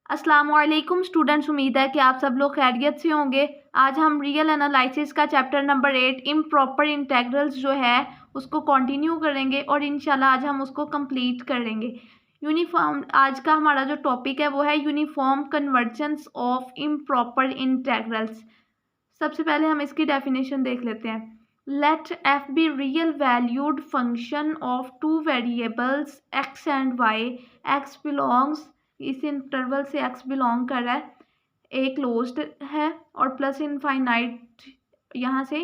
अस्सलामुअलैकुम स्टूडेंट्स, उम्मीद है कि आप सब लोग खैरियत से होंगे। आज हम रियल एनालिसिस का चैप्टर नंबर 8 इम्प्रॉपर इंटेग्रल्स जो है उसको कंटिन्यू करेंगे और इंशाल्लाह आज हम उसको कंप्लीट करेंगे। यूनिफॉर्म आज का हमारा जो टॉपिक है वो है uniform convergence of improper integrals. सबसे पहले हम इसकी डेफिनेशन देख लेते हैं। Let F be real valued function of two variables X and Y. X belongs, इस इंटरवल से x बिलोंग कर रहा है, ए क्लोज्ड है और प्लस इनफाइनाइट यहाँ से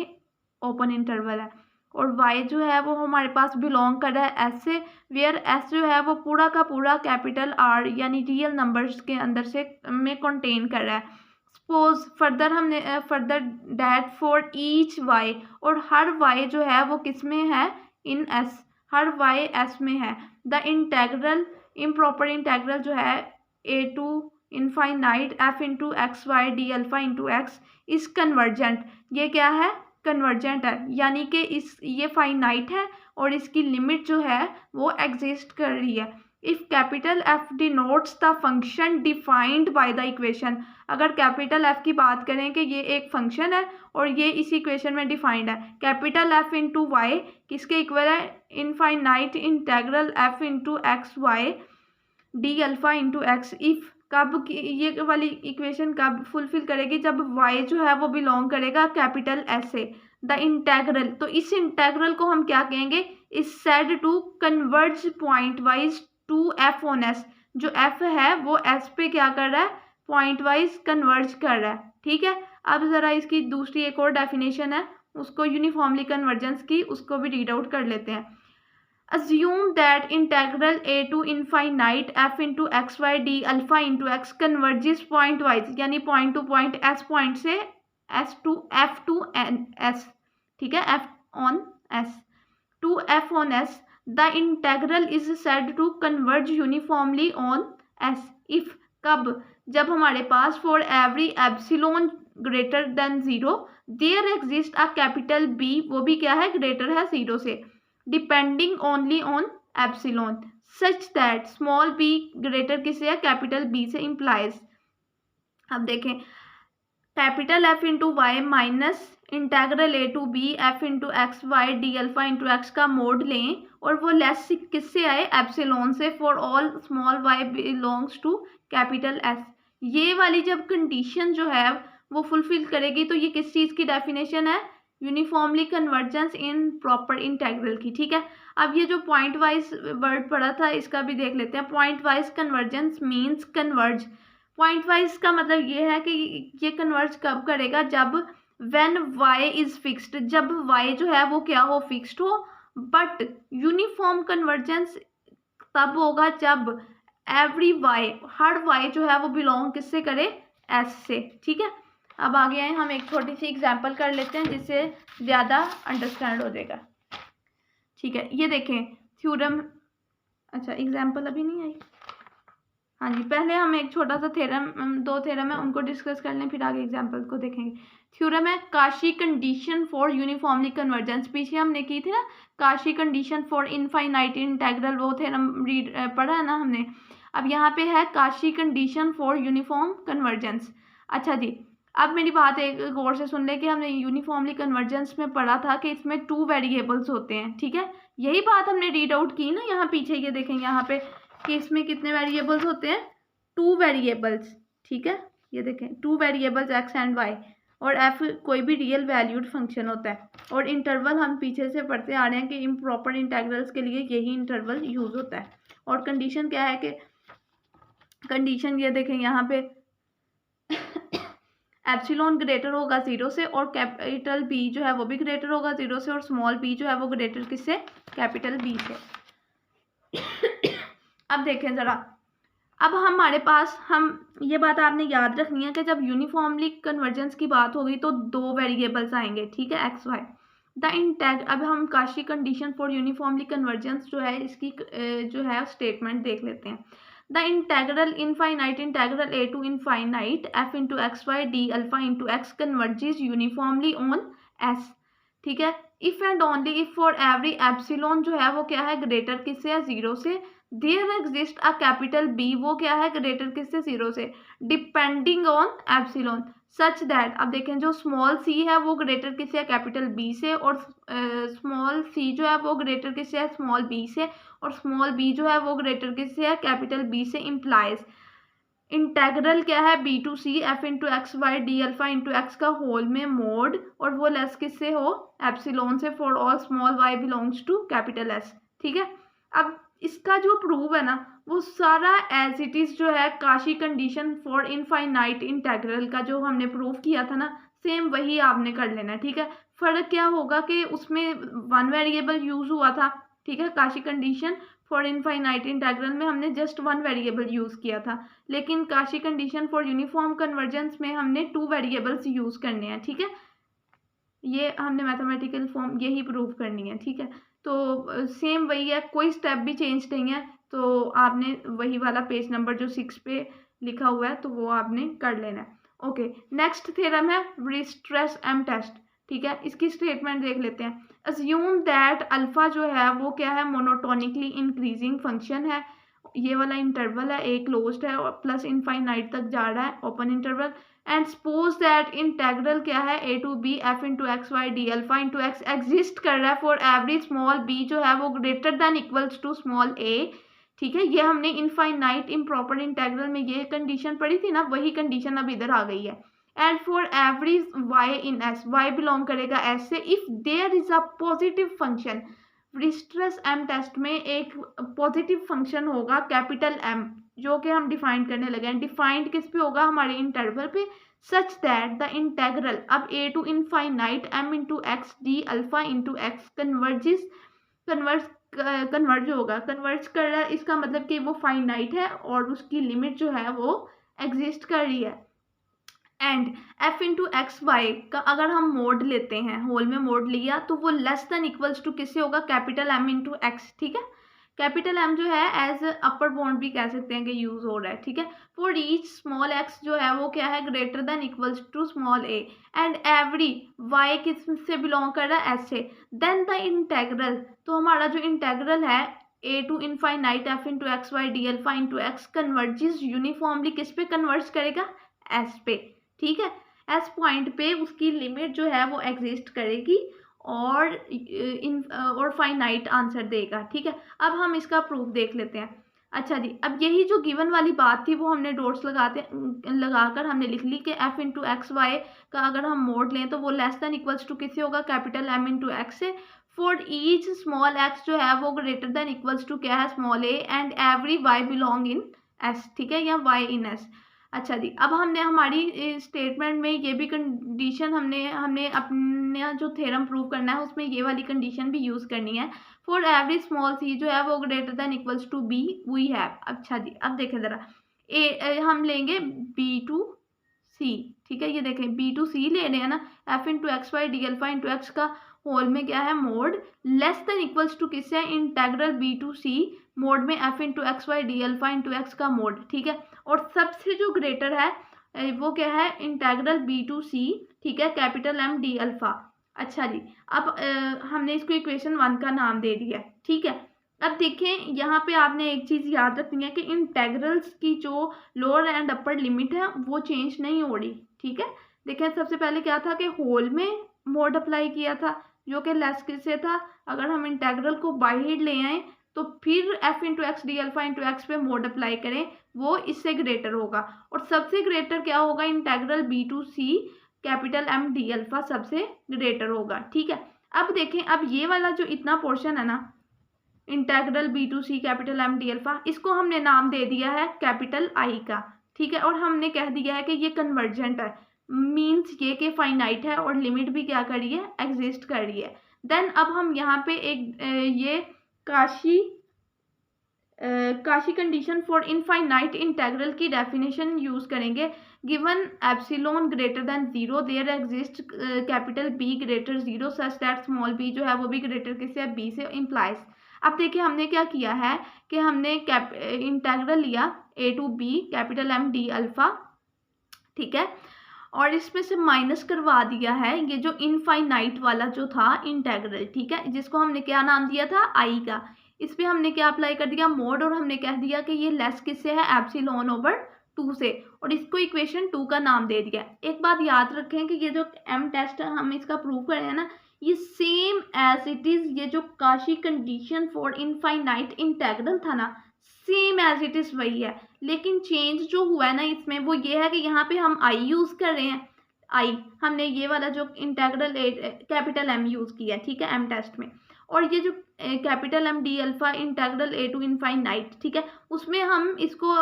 ओपन इंटरवल है, और y जो है वो हमारे पास बिलोंग कर रहा है s से, वेयर s जो है वो पूरा का पूरा कैपिटल R यानी रियल नंबर्स के अंदर से में कंटेन कर रहा है। सपोज फर्दर हमने further that for each y, और हर y जो है वो किस में है, इन s, हर y s में है। द इंटेग्रल इम्प्रॉपर इंटेग्रल जो है A to infinite F into X Y D alpha into X is convergent, ये क्या है, कन्वर्जेंट है, यानी कि इस ये फाइनाइट है और इसकी लिमिट जो है वो एग्जिस्ट कर रही है। If capital F denotes the function defined by the equation, अगर कैपिटल एफ की बात करें कि ये एक फंक्शन है और ये इस इक्वेशन में डिफाइंड है, कैपिटल एफ इंटू वाई किसके इक्वल है, infinite integral F into X Y D alpha into X. If कब ये वाली इक्वेशन कब फुलफिल करेगी, जब y जो है वो बिलोंग करेगा कैपिटल S से। द इंटेग्रल, तो इस इंटेग्रल को हम क्या कहेंगे, is said to converge pointwise to f on s। जो f है वो s पे क्या कर रहा है, पॉइंट वाइज कन्वर्ज कर रहा है। ठीक है, अब ज़रा इसकी दूसरी एक और डेफिनेशन है उसको यूनिफॉर्मली कन्वर्जेंस की, उसको भी रीड आउट कर लेते हैं। Assume that integral a to infinite f into x y d alpha into x converges point wise, यानी point to point s point से s to f to n s, ठीक है, f on s to f on s। The integral is said to converge uniformly on s if कब, जब हमारे पास for every epsilon greater than 0 there exists a capital B, वो भी क्या है, greater है 0 से, depending only on epsilon such that small b greater किससे है, कैपिटल B से इम्प्लाइज। अब देखें, capital F into Y minus integral A to B F into X Y D alpha into X का मोड लें और वो लेस किससे आए, एप्सिलॉन से, for all small y belongs to capital S। ये वाली जब कंडीशन जो है वो फुलफिल करेगी तो ये किस चीज़ की डेफिनेशन है, uniformly convergence in proper integral की। ठीक है, अब ये जो पॉइंट वाइज वर्ड पढ़ा था इसका भी देख लेते हैं। Point wise convergence means converge, point wise का मतलब ये है कि ये कन्वर्ज कब करेगा, जब व्हेन y इज फिक्स्ड, जब y जो है वो क्या हो, फिक्स्ड हो। बट यूनिफॉर्म कन्वर्जेंस तब होगा जब एवरी y, हर y जो है वो बिलोंग किससे करे, s से। ठीक है, अब आगे आए, हम एक छोटी सी एग्जांपल कर लेते हैं जिससे ज़्यादा अंडरस्टैंड हो जाएगा। ठीक है, ये देखें थ्योरम, अच्छा एग्जांपल अभी नहीं आई, हाँ जी, पहले हम एक छोटा सा थ्योरम, दो थ्योरम है उनको डिस्कस कर लें, फिर आगे एग्जांपल को देखेंगे। थ्योरम है Kashi condition for uniformly convergence, पीछे हमने की थी ना Kashi condition for infinite integral, वो थ्योरम रीड पढ़ा है ना हमने। अब यहाँ पे है Kashi condition for uniform convergence. अच्छा जी, अब मेरी बात एक गौर से सुन ले कि हमने यूनिफॉर्मली कन्वर्जेंस में पढ़ा था कि इसमें टू वेरिएबल्स होते हैं। ठीक है, यही बात हमने रीड आउट की ना यहाँ पीछे, ये देखें यहाँ पे कि इसमें कितने वेरिएबल्स होते हैं, टू वेरिएबल्स। ठीक है, ये देखें two variables X and Y, और एफ कोई भी रियल वैल्यूड फंक्शन होता है, और इंटरवल हम पीछे से पढ़ते आ रहे हैं कि इम्प्रॉपर इंटेग्रल्स के लिए यही इंटरवल यूज होता है। और कंडीशन क्या है कि कंडीशन ये देखें यहाँ पे एप्सिलॉन ग्रेटर होगा 0 से, और कैपिटल B जो है वो भी ग्रेटर होगा 0 से, और स्मॉल b जो है वो ग्रेटर किससे, कैपिटल B से। अब देखें ज़रा, अब हमारे पास, हम ये बात आपने याद रखनी है कि जब यूनिफॉर्मली कन्वर्जेंस की बात होगी तो दो वेरिएबल्स आएंगे। ठीक है, एक्स वाई। द इंटेग, अब हम Cauchy condition for uniformly convergence जो है इसकी जो है स्टेटमेंट देख लेते हैं। The integral infinite integral A to infinite F into X Y D alpha into X converges uniformly on S. ठीक है, if and only if for every epsilon जो है वो क्या है, ग्रेटर किससे है, 0 से, there exist a capital B, वो क्या है ग्रेटर किससे, 0 से, depending on epsilon such that, अब देखें जो स्मॉल सी है वो ग्रेटर किससे है, कैपिटल बी से, और स्मॉल सी जो है वो ग्रेटर किससे है, स्मॉल बी से, और स्मॉल बी जो है वो ग्रेटर किससे है, कैपिटल बी से, इम्प्लाइज इंटेग्रल क्या है, B to C F into X Y D alpha into X का होल में मोड, और वो लेस किससे हो, एप्सिलॉन से, for all small Y belongs to capital S. ठीक है, अब इसका जो प्रूव है ना वो सारा एज इट इज जो है Kashi condition for infinite integral का जो हमने प्रूव किया था ना, सेम वही आपने कर लेना है। ठीक है, फर्क क्या होगा कि उसमें वन वेरिएबल यूज हुआ था। ठीक है, Kashi condition for infinite integral में हमने जस्ट वन वेरिएबल यूज किया था, लेकिन Kashi condition for uniform convergence में हमने 2 वेरिएबल्स यूज करने हैं। ठीक है, ये हमने मैथमेटिकल फॉर्म यही प्रूव करनी है। ठीक है, तो सेम वही है, कोई स्टेप भी चेंज नहीं है, तो आपने वही वाला पेज नंबर जो 6 पे लिखा हुआ है तो वो आपने कर लेना है। ओके, नेक्स्ट थ्योरम है वीट्रियस एम टेस्ट। ठीक है, इसकी स्टेटमेंट देख लेते हैं। अज्यूम दैट अल्फा जो है वो क्या है, मोनोटोनिकली इंक्रीजिंग फंक्शन है, ये वाला इंटरवल है, ए क्लोज्ड है और प्लस इनफाइनाइट तक जा रहा है, open interval, and suppose that integral क्या है, A to B F into X Y D alpha into X exist कर रहा है फॉर एवरी स्मॉल बी जो है वो greater than equals to small A. ठीक है, ये हमने इनफाइनाइट इम्प्रॉपर इंटेग्रल में ये कंडीशन पढ़ी थी ना, वही कंडीशन अब इधर आ गई है। And for every Y in S, Y belong करेगा एस से, if there is a positive function, Weierstrass M test में एक पॉजिटिव फंक्शन होगा कैपिटल एम, जो कि हम डिफाइन करने लगे हैं। डिफाइंड किस पे होगा, हमारे इंटरवल पे, सच दैट द इंटेग्रल, अब A to infinite M into X D alpha into X converge होगा, कन्वर्ज कर रहा है, इसका मतलब कि वो फाइनाइट है और उसकी लिमिट जो है वो एग्जिस्ट कर रही है। And F into X Y का अगर हम मोड लेते हैं, होल में मोड लिया, तो वो लेस देन इक्वल्स टू किससे होगा, कैपिटल एम इंटू एक्स। ठीक है, कैपिटल एम जो है एज अपर बाउंड भी कह सकते हैं कि यूज हो रहा है। ठीक है, फॉर ईच स्मॉल एक्स जो है वो क्या है, greater than equals to small A, and every Y किस से बिलोंग कर रहा है, एस से, देन द इंटेग्रल, तो हमारा जो इंटेग्रल है A to infinite F into X Y D alpha into X converges uniformly किस पे कन्वर्ज करेगा, एस पे। ठीक है, एस पॉइंट पे उसकी लिमिट जो है वो एग्जिस्ट करेगी और फाइनाइट आंसर देगा। ठीक है, अब हम इसका प्रूफ देख लेते हैं। अच्छा जी, अब यही जो गिवन वाली बात थी वो हमने डॉट्स लगाकर हमने लिख ली कि एफ इंटू एक्स वाई का अगर हम मोड लें तो वो लेस देन इक्वल्स टू किससे होगा, कैपिटल एम इंटू एक्स से, फॉर ईच स्मॉल एक्स जो है वो ग्रेटर देन इक्वल्स टू क्या है, small A, and every Y belong in S. ठीक है, या वाई इन एस। अच्छा जी, अब हमने हमारी स्टेटमेंट में ये भी कंडीशन हमने अपना जो थ्योरम प्रूव करना है उसमें ये वाली कंडीशन भी यूज़ करनी है, फॉर एवरी स्मॉल सी जो है वो greater than equals to B we have. अच्छा जी, अब देखें ज़रा, हम लेंगे बी टू सी। ठीक है, ये देखें बी टू सी ले रहे हैं ना, F into X Y D alpha into X का होल में क्या है, mod, less than equals to किससे, integral B to C mod में F into X Y D alpha into X का मोड। ठीक है, और सबसे जो ग्रेटर है वो क्या है, इंटेग्रल बी टू सी, ठीक है, कैपिटल एम डी अल्फा। अच्छा जी, अब हमने इसको इक्वेशन 1 का नाम दे दिया। ठीक है, अब देखें यहाँ पे आपने एक चीज़ याद रखनी है कि इंटेग्रल्स की जो लोअर एंड अपर लिमिट है वो चेंज नहीं हो रही। ठीक है, देखें सबसे पहले क्या था कि होल में मोड अप्लाई किया था जो कि लेस किससे था, अगर हम इंटेग्रल को बाई हेड ले आए तो फिर F into X D alpha into x पे मोड अप्लाई करें, वो इससे ग्रेटर होगा, और सबसे ग्रेटर क्या होगा, integral B to C capital M D alpha सबसे ग्रेटर होगा। ठीक है, अब देखें, अब ये वाला जो इतना पोर्शन है ना, integral B to C capital M D alpha, इसको हमने नाम दे दिया है कैपिटल आई का। ठीक है, और हमने कह दिया है कि ये कन्वर्जेंट है, मीन्स ये कि फाइनाइट है और लिमिट भी क्या कर रही है, एग्जिस्ट कर रही है। देन अब हम यहाँ पे एक ये Cauchy condition for infinite integral की डेफिनेशन यूज करेंगे। Given epsilon greater than 0 there exist capital B greater 0 such that small B जो है वो भी ग्रेटर किससे है, बी से, इम्प्लाइज। अब देखिए हमने क्या किया है कि हमने इंटेग्रल लिया A to B capital M D alpha, ठीक है, और इसमें से माइनस करवा दिया है ये जो इनफाइनाइट वाला जो था इंटेग्रल। ठीक है, जिसको हमने क्या नाम दिया था, आई का। इस पे हमने क्या अप्लाई कर दिया, मोड, और हमने कह दिया कि ये लेस किससे है, एप्सिलॉन ओवर 2 से, और इसको इक्वेशन 2 का नाम दे दिया। एक बात याद रखें कि ये जो एम टेस्ट हम इसका प्रूव कर रहे हैं ना, ये सेम एज इट इज ये जो Kashi condition for infinite integral था ना, सेम एज इट इज वही है, लेकिन चेंज जो हुआ है ना इसमें वो ये है कि यहाँ पे हम आई यूज कर रहे हैं। आई हमने ये वाला जो इंटेग्रल कैपिटल एम यूज किया, ठीक है, एम टेस्ट में, और ये जो capital M D alpha integral A to infinite, ठीक है, उसमें हम इसको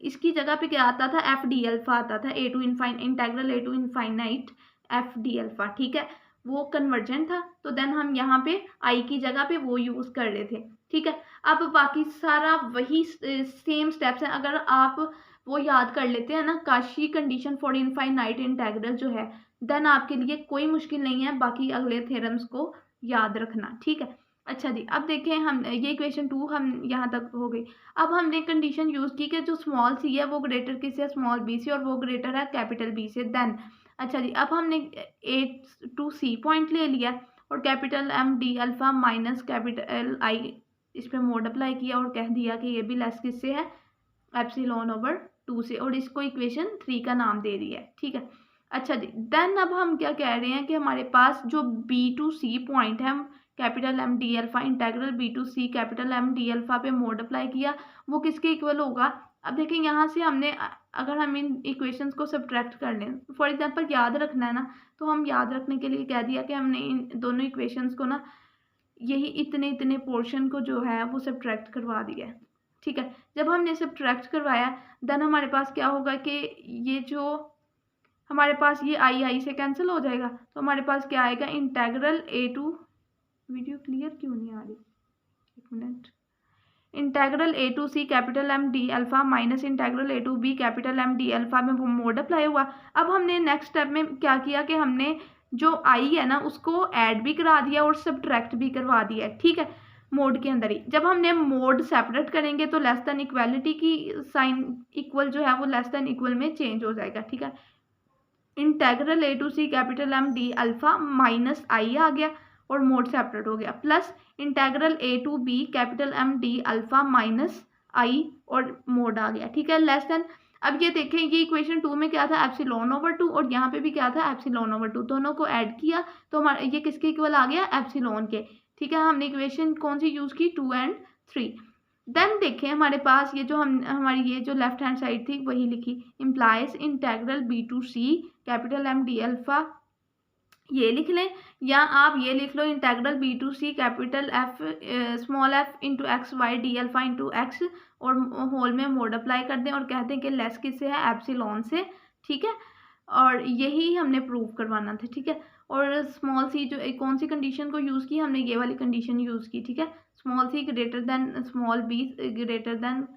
इसकी जगह पे क्या आता था, एफ डी अल्फा आता था, A to integral A to infinite F D alpha, ठीक है, वो कन्वर्जेंट था, तो देन हम यहाँ पे आई की जगह पे वो यूज कर रहे थे, ठीक है। अब बाकी सारा वही सेम स्टेप्स हैं, अगर आप वो याद कर लेते हैं ना, Kashi condition for infinite integral जो है, देन आपके लिए कोई मुश्किल नहीं है बाकी अगले थ्योरम्स को याद रखना, ठीक है। अच्छा जी, अब देखें हम ये इक्वेशन 2 हम यहाँ तक हो गई। अब हमने कंडीशन यूज की कि जो स्मॉल सी है वो ग्रेटर किससे, स्मॉल बी से, और वो ग्रेटर है कैपिटल बी से। देन अच्छा जी, अब हमने ए टू सी पॉइंट ले लिया और capital M D alpha minus capital I इस पर मोड अप्लाई किया और कह दिया कि ये भी लेस किससे है, एप्सिलॉन ओवर 2 से, और इसको इक्वेशन 3 का नाम दे दिया है, ठीक है। अच्छा जी, देन अब हम क्या कह रहे हैं कि हमारे पास जो बी टू सी पॉइंट है, capital M D alpha integral B to C capital M D alpha पे मोड अप्लाई किया, वो किसके इक्वल होगा। अब देखें यहाँ से हमने अगर हम इन इक्वेशंस को सब्ट्रैक्ट कर लें, फॉर एग्जांपल याद रखना है ना, तो हम याद रखने के लिए कह दिया कि हमने इन दोनों इक्वेशंस को ना यही इतने इतने पोर्शन को जो है वो सब्ट्रैक्ट करवा दिया है, ठीक है। जब हमने सब्ट्रैक्ट करवाया देन हमारे पास क्या होगा कि ये जो हमारे पास ये आई से कैंसिल हो जाएगा, तो हमारे पास क्या आएगा, integral A to, video clear क्यों नहीं आ रही, एक मिनट, integral A to C capital M D alpha minus integral A to B capital M D alpha में मोड अप्लाई हुआ। अब हमने नेक्स्ट स्टेप में क्या किया कि हमने जो आई है ना उसको ऐड भी करा दिया और सब्ट्रैक्ट भी करवा दिया, ठीक है, मोड के अंदर ही। जब हमने मोड सेपरेट करेंगे तो लेस देन इक्वालिटी की साइन इक्वल जो है वो लेस देन इक्वल में चेंज हो जाएगा, ठीक है। Integral A to C capital M D alpha minus I आ गया और मोड सेपरेट हो गया, plus integral A to B capital M D alpha minus I और मोड आ गया, ठीक है, लेस देन। अब ये देखें, ये इक्वेशन 2 में क्या था, एप्सिलॉन ओवर 2, और यहाँ पे भी क्या था, एप्सिलॉन ओवर 2, दोनों को ऐड किया तो हमारा ये किसके इक्वल आ गया, एप्सिलॉन के, ठीक है। हमने इक्वेशन कौन सी यूज़ की, 2 एंड 3। देन देखें हमारे पास ये जो हम हमारी ये जो लेफ्ट हैंड साइड थी वही लिखी, implies integral B to C capital M D alpha, ये लिख लें, या आप ये लिख लो, integral B to C capital F small F into X Y D alpha into X, और होल में मोड अप्लाई कर दें और कहते हैं कि लेस किससे है, एप्सिलॉन से, ठीक है। और यही हमने प्रूव करवाना था, ठीक है। और स्मॉल सी जो कौन सी कंडीशन को यूज़ की, हमने ये वाली कंडीशन यूज़ की, ठीक है, small C greater than small B greater than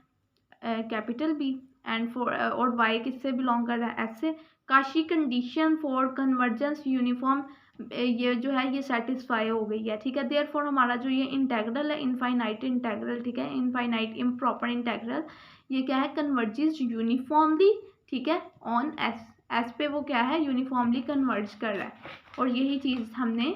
capital B, and for और वाई किससे बिलोंग कर रहा है, एस से। Cauchy condition for convergence uniform ये जो है ये सेटिस्फाई हो गई है, ठीक है। देयरफॉर हमारा जो ये इंटेग्रल है, इनफाइनाइट इंटेग्रल, ठीक है, इनफाइनाइट इम्प्रॉपर इंटेग्रल, ये क्या है, कन्वर्जेस यूनिफॉर्मली, ठीक है, ऑन एस, एस पे वो क्या है, यूनिफॉर्मली कन्वर्ज कर रहा है, और यही चीज़ हमने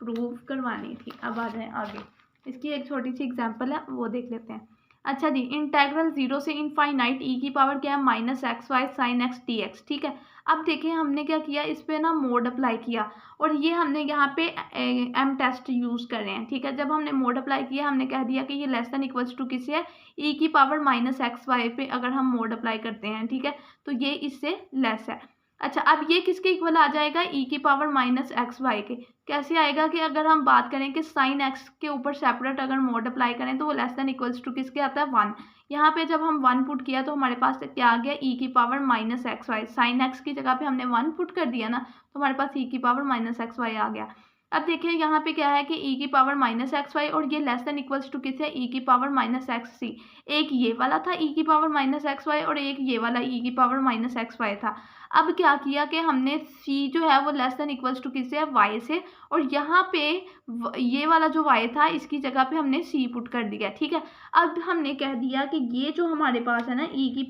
प्रूव करवानी थी। अब आ जाए आगे, इसकी एक छोटी सी एग्जांपल है वो देख लेते हैं। अच्छा जी, इंटेग्रल 0 से इनफाइनाइट ई की पावर क्या है, minus X Y sine X D X, ठीक है। अब देखिए हमने क्या किया, इस पे ना मोड अप्लाई किया, और ये हमने यहाँ पे एम टेस्ट यूज़ कर रहे हैं, ठीक है। जब हमने मोड अप्लाई किया हमने कह दिया कि ये लेस देन इक्वल्स टू किससे है, ई की पावर माइनस एक्स वाई पे अगर हम मोड अप्लाई करते हैं, ठीक है, तो ये इससे लेस है। अच्छा, अब ये किसके इक्वल आ जाएगा, ई की पावर माइनस एक्स वाई के। कैसे आएगा कि अगर हम बात करें कि साइन एक्स के ऊपर सेपरेट अगर मोड अप्लाई करें तो वो लेस देन इक्वल्स टू किसके आता है, 1। यहाँ पे जब हम 1 पुट किया तो हमारे पास क्या आ गया, ई की power minus X Y, sine X की जगह पे हमने 1 पुट कर दिया ना, तो हमारे पास ई की पावर माइनस एक्स वाई आ गया। अब देखिए यहाँ पे क्या है कि ई की पावर माइनस एक्स वाई, और ये लेस देन इक्वल्स टू किस है, ई की पावर माइनस एक्स सी। एक ये वाला था ई की पावर माइनस एक्स वाई, और एक ये वाला ई की पावर माइनस एक्स वाई था। अब क्या किया कि हमने सी जो है वो लेस देन इक्वल्स टू किससे है, वाई से, और यहाँ पे ये वाला जो वाई था इसकी जगह पे हमने सी पुट कर दिया, ठीक है। अब हमने कह दिया कि ये जो हमारे पास है ना, ई की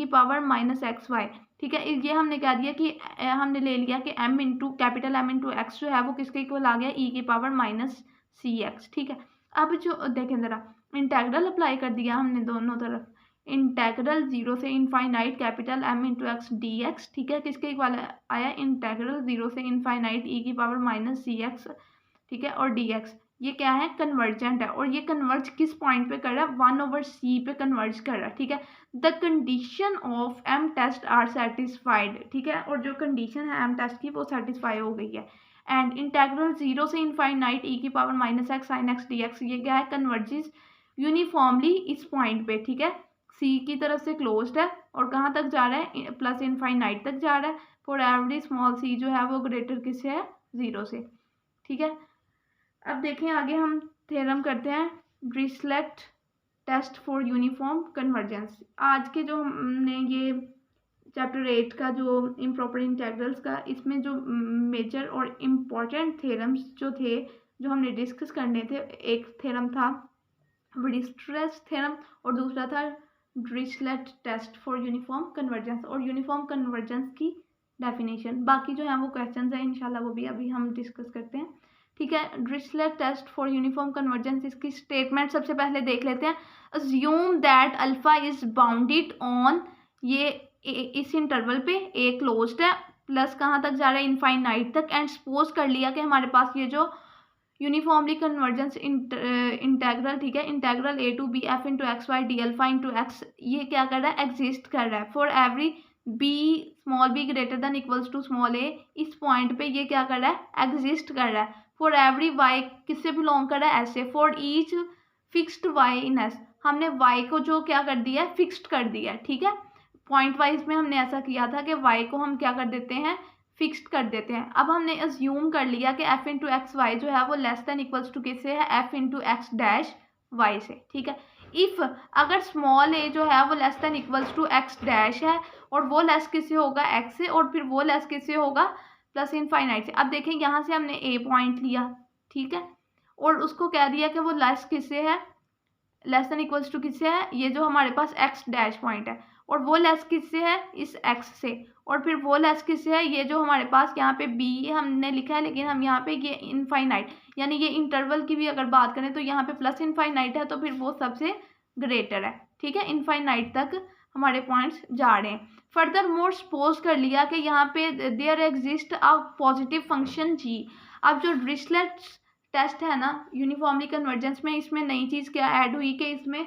पावर माइनस एक्स वाई, ठीक है, ये हमने कह दिया कि हमने ले लिया कि M into capital M into X जो है वो किसके इक्वल आ गया, ई की पावर माइनस सी एक्स, ठीक है। अब जो देखें ज़रा, इंटेग्रल अप्लाई कर दिया हमने दोनों तरफ, इंटेग्रल 0 से infinite capital M into X D X, ठीक है, किसके इक्वल आया, इंटेग्रल 0 से इनफाइनाइट e की पावर माइनस सी एक्स, ठीक है, और डी एक्स, ये क्या है, कन्वर्जेंट है, और ये कन्वर्ज किस पॉइंट पे कर रहा है, 1/c पे कन्वर्ज कर रहा है, ठीक है। The condition of M test are satisfied, ठीक है, और जो कंडीशन है एम टेस्ट की वो सेटिस्फाई हो गई है। एंड इंटेग्रल 0 से इनफाइनाइट e की power minus x sine X D X, ये क्या है, कन्वर्जेस यूनिफॉर्मली इस पॉइंट पे, ठीक है, सी की तरफ से क्लोज्ड है और कहाँ तक जा रहा है, प्लस इनफाइनाइट तक जा रहा है, फॉर एवरी स्मॉल सी जो है वो ग्रेटर किससे है, 0 से, ठीक है। अब देखें आगे हम थ्योरम करते हैं, Dirichlet test for uniform convergence. आज के जो हमने ये चैप्टर 8 का जो इम्प्रॉपर इंटेग्रल्स का, इसमें जो मेजर और इम्पॉर्टेंट थ्योरम्स जो थे जो हमने डिस्कस करने थे, एक थ्योरम था डिरिचलेट थ्योरम और दूसरा था Dirichlet test for uniform convergence, और यूनिफॉर्म कन्वर्जेंस की डेफिनेशन। बाकी जो है वो क्वेश्चंस है, इंशाल्लाह वो भी अभी हम डिस्कस करते हैं, ठीक है। Dirichlet test for uniform convergence, इसकी स्टेटमेंट सबसे पहले देख लेते हैं। Assume that alpha is bounded on, ये इस इंटरवल पे ए क्लोज्ड है, प्लस कहाँ तक जा रहा है, इनफाइनाइट तक, एंड सपोज कर लिया कि हमारे पास ये जो यूनिफॉर्मली कन्वर्जेंस इंटेग्रल, ठीक है, integral A to B F into X Y D alpha into X, ये क्या कर रहा है, एग्जिस्ट कर रहा है for every B small B greater than equals to small A, इस पॉइंट पे ये क्या कर रहा है, एग्जिस्ट कर रहा है फॉर एवरी वाई, किससे बिलोंग कर रहा है, ऐसे, for each fixed Y in S, हमने वाई को जो क्या कर दिया है, फिक्स्ड कर दिया है, ठीक है। पॉइंट वाइज में हमने ऐसा किया था कि वाई को हम क्या कर देते हैं, फिक्स्ड कर देते हैं। अब हमने अज्यूम कर लिया कि एफ इंटू एक्स वाई जो है वो लेस देन इक्वल्स टू किससे है, F into X dash Y से, ठीक है। इफ अगर स्मॉल ए जो है वो less than equals to X dash है, और वो लेस किससे होगा, एक्स से, और फिर वो लेस किससे होगा, प्लस इनफाइनाइट से। अब देखें यहाँ से हमने ए पॉइंट लिया, ठीक है, और उसको कह दिया कि वो लेस किससे है, लेस देन इक्वल्स टू किससे है, ये जो हमारे पास एक्स डैश पॉइंट है, और वो लेस किससे है, इस एक्स से, और फिर वो लेस किससे है, ये जो हमारे पास यहाँ पे बी हमने लिखा है, लेकिन हम यहाँ पे ये इनफाइनाइट, यानी ये इंटरवल की भी अगर बात करें तो यहाँ पे प्लस इनफाइनाइट है, तो फिर वो सबसे ग्रेटर है, ठीक है, इनफाइनाइट तक हमारे पॉइंट्स जा रहे हैं। फर्दर मोर सपोज कर लिया कि यहाँ पे there exist a positive function G. अब जो डिरिचलेट टेस्ट है ना यूनिफॉर्मली कन्वर्जेंस में, इसमें नई चीज़ क्या ऐड हुई कि इसमें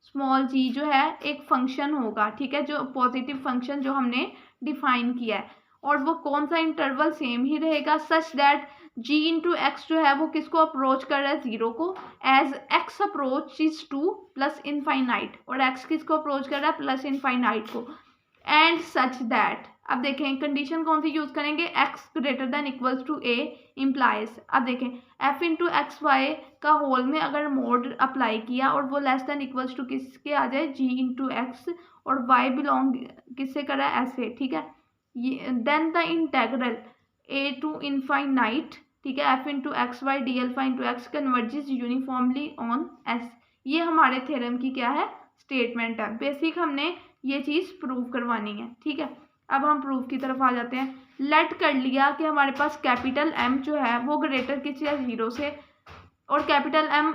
स्मॉल जी जो है एक फंक्शन होगा, ठीक है, जो पॉजिटिव फंक्शन जो हमने डिफाइन किया है, और वो कौन सा इंटरवल, सेम ही रहेगा, such that G into X जो है वो किसको अप्रोच कर रहा है, 0 को, as X approach is to plus infinite, और एक्स किसको अप्रोच कर रहा है, प्लस इनफाइनाइट को, एंड सच दैट, अब देखें कंडीशन कौन सी यूज करेंगे, X greater than equals to A implies, अब देखें एफ इंटू एक्स वाई का होल में अगर मोड अप्लाई किया और वो लेस देन इक्वल्स टू किसके आ जाए, जी इंटू एक्स, और वाई बिलोंग किससे करा है, ऐसे, ठीक है, ये then the integral A to infinite, ठीक है, F into X Y D alpha into X converges uniformly on S. ये हमारे थ्योरम की क्या है, स्टेटमेंट है, बेसिक हमने ये चीज़ प्रूव करवानी है, ठीक है। अब हम प्रूफ की तरफ आ जाते हैं। लेट कर लिया कि हमारे पास कैपिटल एम जो है वो ग्रेटर किसी है 0 से, और कैपिटल एम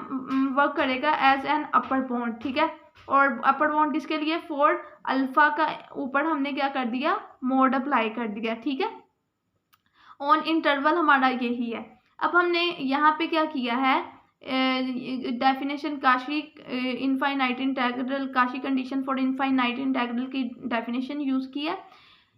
वर्क करेगा एज एन अपर बाउंड, ठीक है, और अपर बाउंड किसके लिए, फॉर अल्फा का ऊपर हमने क्या कर दिया, मोड अप्लाई कर दिया, ठीक है, ऑन इंटरवल हमारा यही है। अब हमने यहाँ पे क्या किया है, definition Kashi infinite integral, Kashi condition for infinite integral की डेफिनेशन यूज़ की है।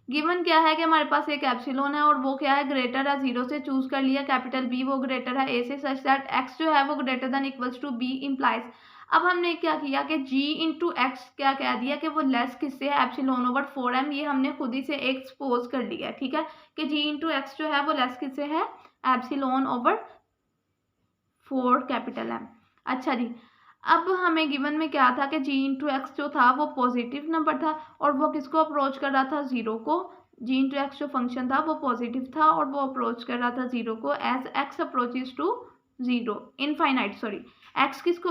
गिवन क्या है कि हमारे पास एक एप्सिलॉन है और वो क्या है, ग्रेटर है 0 से, चूज कर लिया कैपिटल बी वो ग्रेटर है ए से, सच दैट एक्स जो है वो greater than equals to B implies. अब हमने क्या किया कि g इंटू एक्स क्या कह दिया कि वो लेस किससे है, एप्सिलॉन ओवर 4m, ये हमने खुद ही से एक्सपोज कर लिया, ठीक है, कि g इंटू एक्स जो है वो लेस किससे है, एप्सिलॉन ओवर 4 कैपिटल M। अच्छा जी, अब हमें गिवन में क्या था कि g इंटू एक्स जो था वो पॉजिटिव नंबर था, और वो किसको अप्रोच कर रहा था, 0 को, g इंटू एक्स जो फंक्शन था वो पॉजिटिव था और वो अप्रोच कर रहा था 0 को, as x approaches to 0 infinite, sorry, x किसको,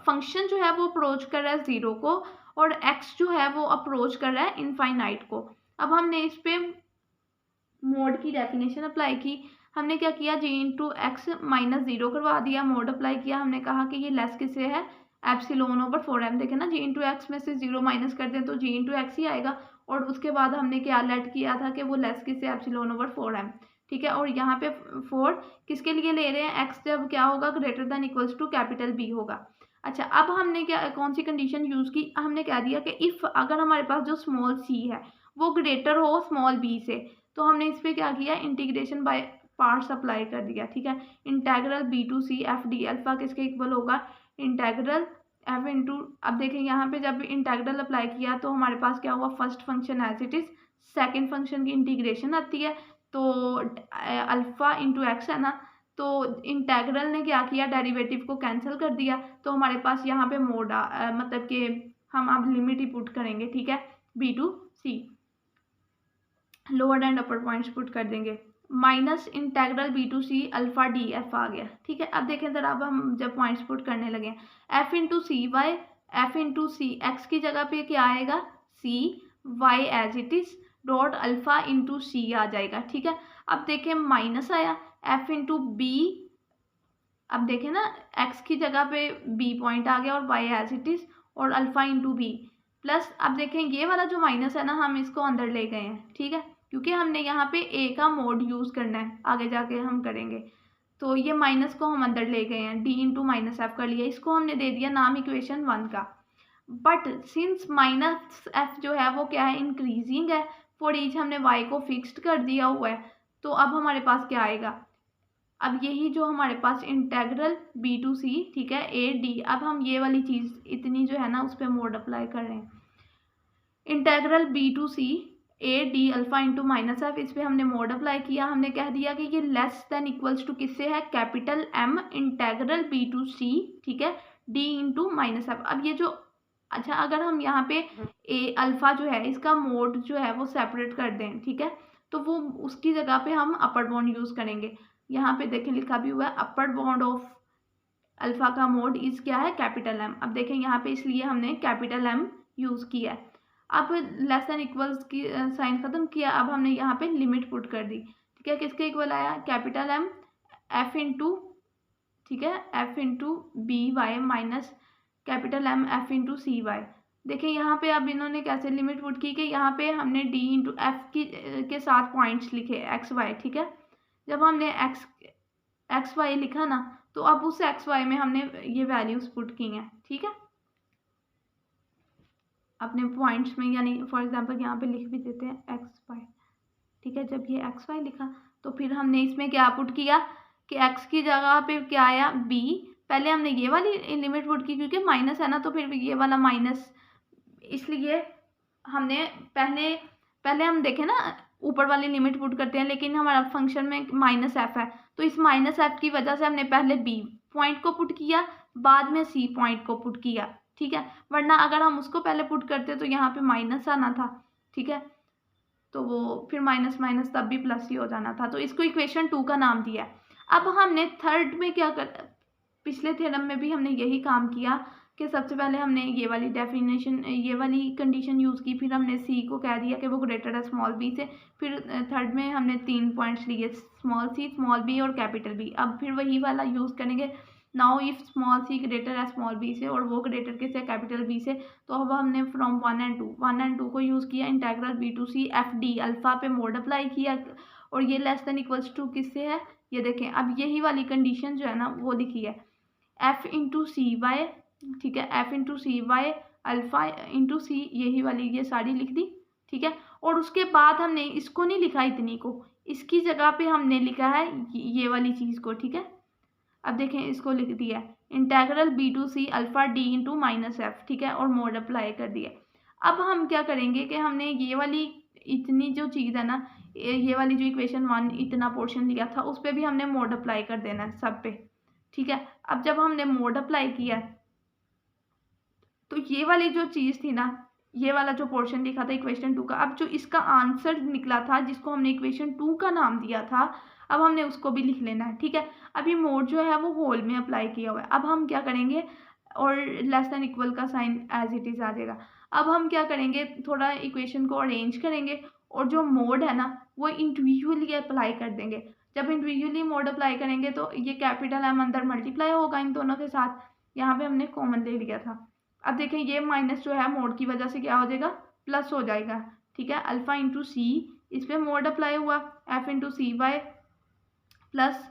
फंक्शन जो है वो अप्रोच कर रहा है 0 को, और x जो है वो अप्रोच कर रहा है इनफाइनाइट को। अब हमने इस पे मोड की डेफिनेशन अप्लाई की, हमने क्या किया, जी इंटू एक्स माइनस 0 करवा दिया, मोड अप्लाई किया, हमने कहा कि ये लेस किससे है, एप्सिलॉन ओवर 4m। देखें ना, जी इंटू एक्स में से 0 माइनस कर दें तो जी इंटू एक्स ही आएगा, और उसके बाद हमने क्या लेट किया था कि वो लेस किससे, एप्सिलॉन ओवर 4m। ठीक है, और यहाँ पे 4 किसके लिए ले रहे हैं, एक्स जब क्या होगा, greater than equals to capital B होगा। अच्छा, अब हमने क्या, कौन सी कंडीशन यूज़ की, हमने कह दिया कि इफ़ अगर हमारे पास जो स्मॉल सी है वो ग्रेटर हो स्मॉल बी से, तो हमने इस पर क्या किया, इंटीग्रेशन बाय पार्ट्स अप्लाई कर दिया। ठीक है, integral B to C F D alpha किसके इक्वल होगा, इंटेग्रल एफ इंटू, अब देखें यहाँ पे जब इंटेग्रल अप्लाई किया तो हमारे पास क्या हुआ, first function as it is, second function की इंटीग्रेशन आती है तो अल्फा इंटू एक्स है ना, तो इंटेग्रल ने क्या किया, डेरिवेटिव को कैंसिल कर दिया, तो हमारे पास यहाँ पे मोड मतलब कि हम अब लिमिट ही पुट करेंगे। ठीक है, B to C, lower and upper points put कर देंगे, minus integral B to C alpha D F आ गया। ठीक है, अब देखें जरा, अब हम जब पॉइंट्स पुट करने लगे, F into C Y, F into C X की जगह पे क्या आएगा, C Y as it is dot alpha into C आ जाएगा। ठीक है, अब देखें माइनस आया, एफ इंटू बी, अब देखें ना, एक्स की जगह पे बी पॉइंट आ गया और वाई एज इट इज, और अल्फा इंटू बी प्लस, अब देखें ये वाला जो माइनस है ना, हम इसको अंदर ले गए हैं। ठीक है, क्योंकि हमने यहाँ पे ए का मोड यूज़ करना है, आगे जाके हम करेंगे, तो ये माइनस को हम अंदर ले गए हैं, डी इंटू माइनस एफ कर लिया, इसको हमने दे दिया नाम इक्वेशन 1 का। बट सिंस माइनस एफ जो है वो क्या है, इंक्रीजिंग है, फॉर ईच हमने वाई को फिक्स्ड कर दिया हुआ है, तो अब हमारे पास क्या आएगा, अब यही जो हमारे पास इंटेग्रल बी टू सी, ठीक है, ए डी, अब हम ये वाली चीज़ इतनी जो है ना उस पर मोड अप्लाई कर रहे हैं, integral B to C A D alpha into minus F, इस पर हमने मोड अप्लाई किया, हमने कह दिया कि ये लेस देन इक्वल्स टू किससे है, capital M integral B to C, ठीक है, डी इंटू माइनस एफ। अब ये जो, अच्छा अगर हम यहाँ पे ए अल्फा जो है इसका मोड जो है वो सेपरेट कर दें, ठीक है, तो वो उसकी जगह पे हम अपर बॉन्ड यूज़ करेंगे। यहाँ पे देखें लिखा भी हुआ है, अपर बॉन्ड ऑफ अल्फा का मोड इज क्या है, कैपिटल एम। अब देखें यहाँ पे इसलिए हमने कैपिटल एम यूज़ किया है। अब लेस देन इक्वल्स की साइन ख़त्म किया, अब हमने यहाँ पे लिमिट पुट कर दी। ठीक है, किसके इक्वल आया, कैपिटल एम एफ इंटू, ठीक है, F into B Y minus capital M F into C Y. देखें यहाँ पे अब इन्होंने कैसे लिमिट पुट की कि यहाँ पे हमने डी इंटू एफ की के साथ पॉइंट्स लिखे एक्स वाई। ठीक है, जब हमने एक्स वाई लिखा ना, तो अब उस एक्स वाई में हमने ये वैल्यूज पुट की हैं। ठीक है, अपने पॉइंट्स में, यानी फॉर एग्जांपल यहाँ पे लिख भी देते हैं एक्स वाई। ठीक है, जब ये एक्स वाई लिखा तो फिर हमने इसमें क्या पुट किया कि एक्स की जगह पे क्या आया, बी। पहले हमने ये वाली लिमिट पुट की क्योंकि माइनस है ना, तो फिर ये वाला माइनस, इसलिए हमने पहले हम देखें ना ऊपर वाली लिमिट पुट करते हैं, लेकिन हमारा फंक्शन में माइनस एफ है, तो इस माइनस एफ की वजह से हमने पहले बी पॉइंट को पुट किया, बाद में सी पॉइंट को पुट किया। ठीक है, वरना अगर हम उसको पहले पुट करते तो यहाँ पे माइनस आना था। ठीक है, तो वो फिर माइनस माइनस तब भी प्लस ही हो जाना था, तो इसको इक्वेशन 2 का नाम दिया। अब हमने थर्ड में क्या कर, पिछले थ्योरम में भी हमने यही काम किया कि सबसे पहले हमने ये वाली डेफिनेशन, ये वाली कंडीशन यूज़ की, फिर हमने सी को कह दिया कि वो ग्रेटर है स्मॉल बी से, फिर थर्ड में हमने 3 पॉइंट्स लिए, स्मॉल सी, स्मॉल बी और कैपिटल बी। अब फिर वही वाला यूज़ करेंगे, now if small C greater है स्मॉल बी से और वो ग्रेटर किससे, कैपिटल बी से, तो अब हमने फ्रॉम 1 एंड 2 को यूज़ किया, integral B to C F D alpha पे मोड अप्लाई किया, और ये लेस देन इक्वल्स टू किससे है, ये देखें। अब यही वाली कंडीशन जो है ना वो लिखी है, एफ इंटू सी वाई, ठीक है, F into C Y alpha into सी, यही वाली ये सारी लिख दी। ठीक है, और उसके बाद हमने इसको नहीं लिखा इतनी को, इसकी जगह पे हमने लिखा है ये वाली चीज़ को। ठीक है, अब देखें इसको लिख दिया integral B to C alpha D into minus F. ठीक है, और मोड अप्लाई कर दिया। अब हम क्या करेंगे कि हमने ये वाली इतनी जो चीज़ है ना, ये वाली जो इक्वेशन 1 इतना पोर्शन लिया था उस पर भी हमने मोड अप्लाई कर देना है सब पे। ठीक है, अब जब हमने मोड अप्लाई किया तो ये वाली जो चीज़ थी ना, ये वाला जो पोर्शन लिखा था इक्वेशन 2 का, अब जो इसका आंसर निकला था जिसको हमने इक्वेशन 2 का नाम दिया था, अब हमने उसको भी लिख लेना है। ठीक है, अभी मोड जो है वो होल में अप्लाई किया हुआ है। अब हम क्या करेंगे, और लेस देन इक्वल का साइन एज इट इज़ आ जाएगा। अब हम क्या करेंगे, थोड़ा इक्वेशन को अरेंज करेंगे और जो मोड है ना वो इंडिविजुअली अप्लाई कर देंगे। जब इंडिविजुअली मोड अप्लाई करेंगे तो ये कैपिटल एम अंदर मल्टीप्लाई होगा इन दोनों के साथ, यहाँ पे हमने कॉमन ले लिया था। अब देखें ये माइनस जो है मोड की वजह से क्या हो जाएगा, प्लस हो जाएगा, ठीक है। अल्फा इंटू सी, इस पर मोड अप्लाई हुआ, F into C Y plus,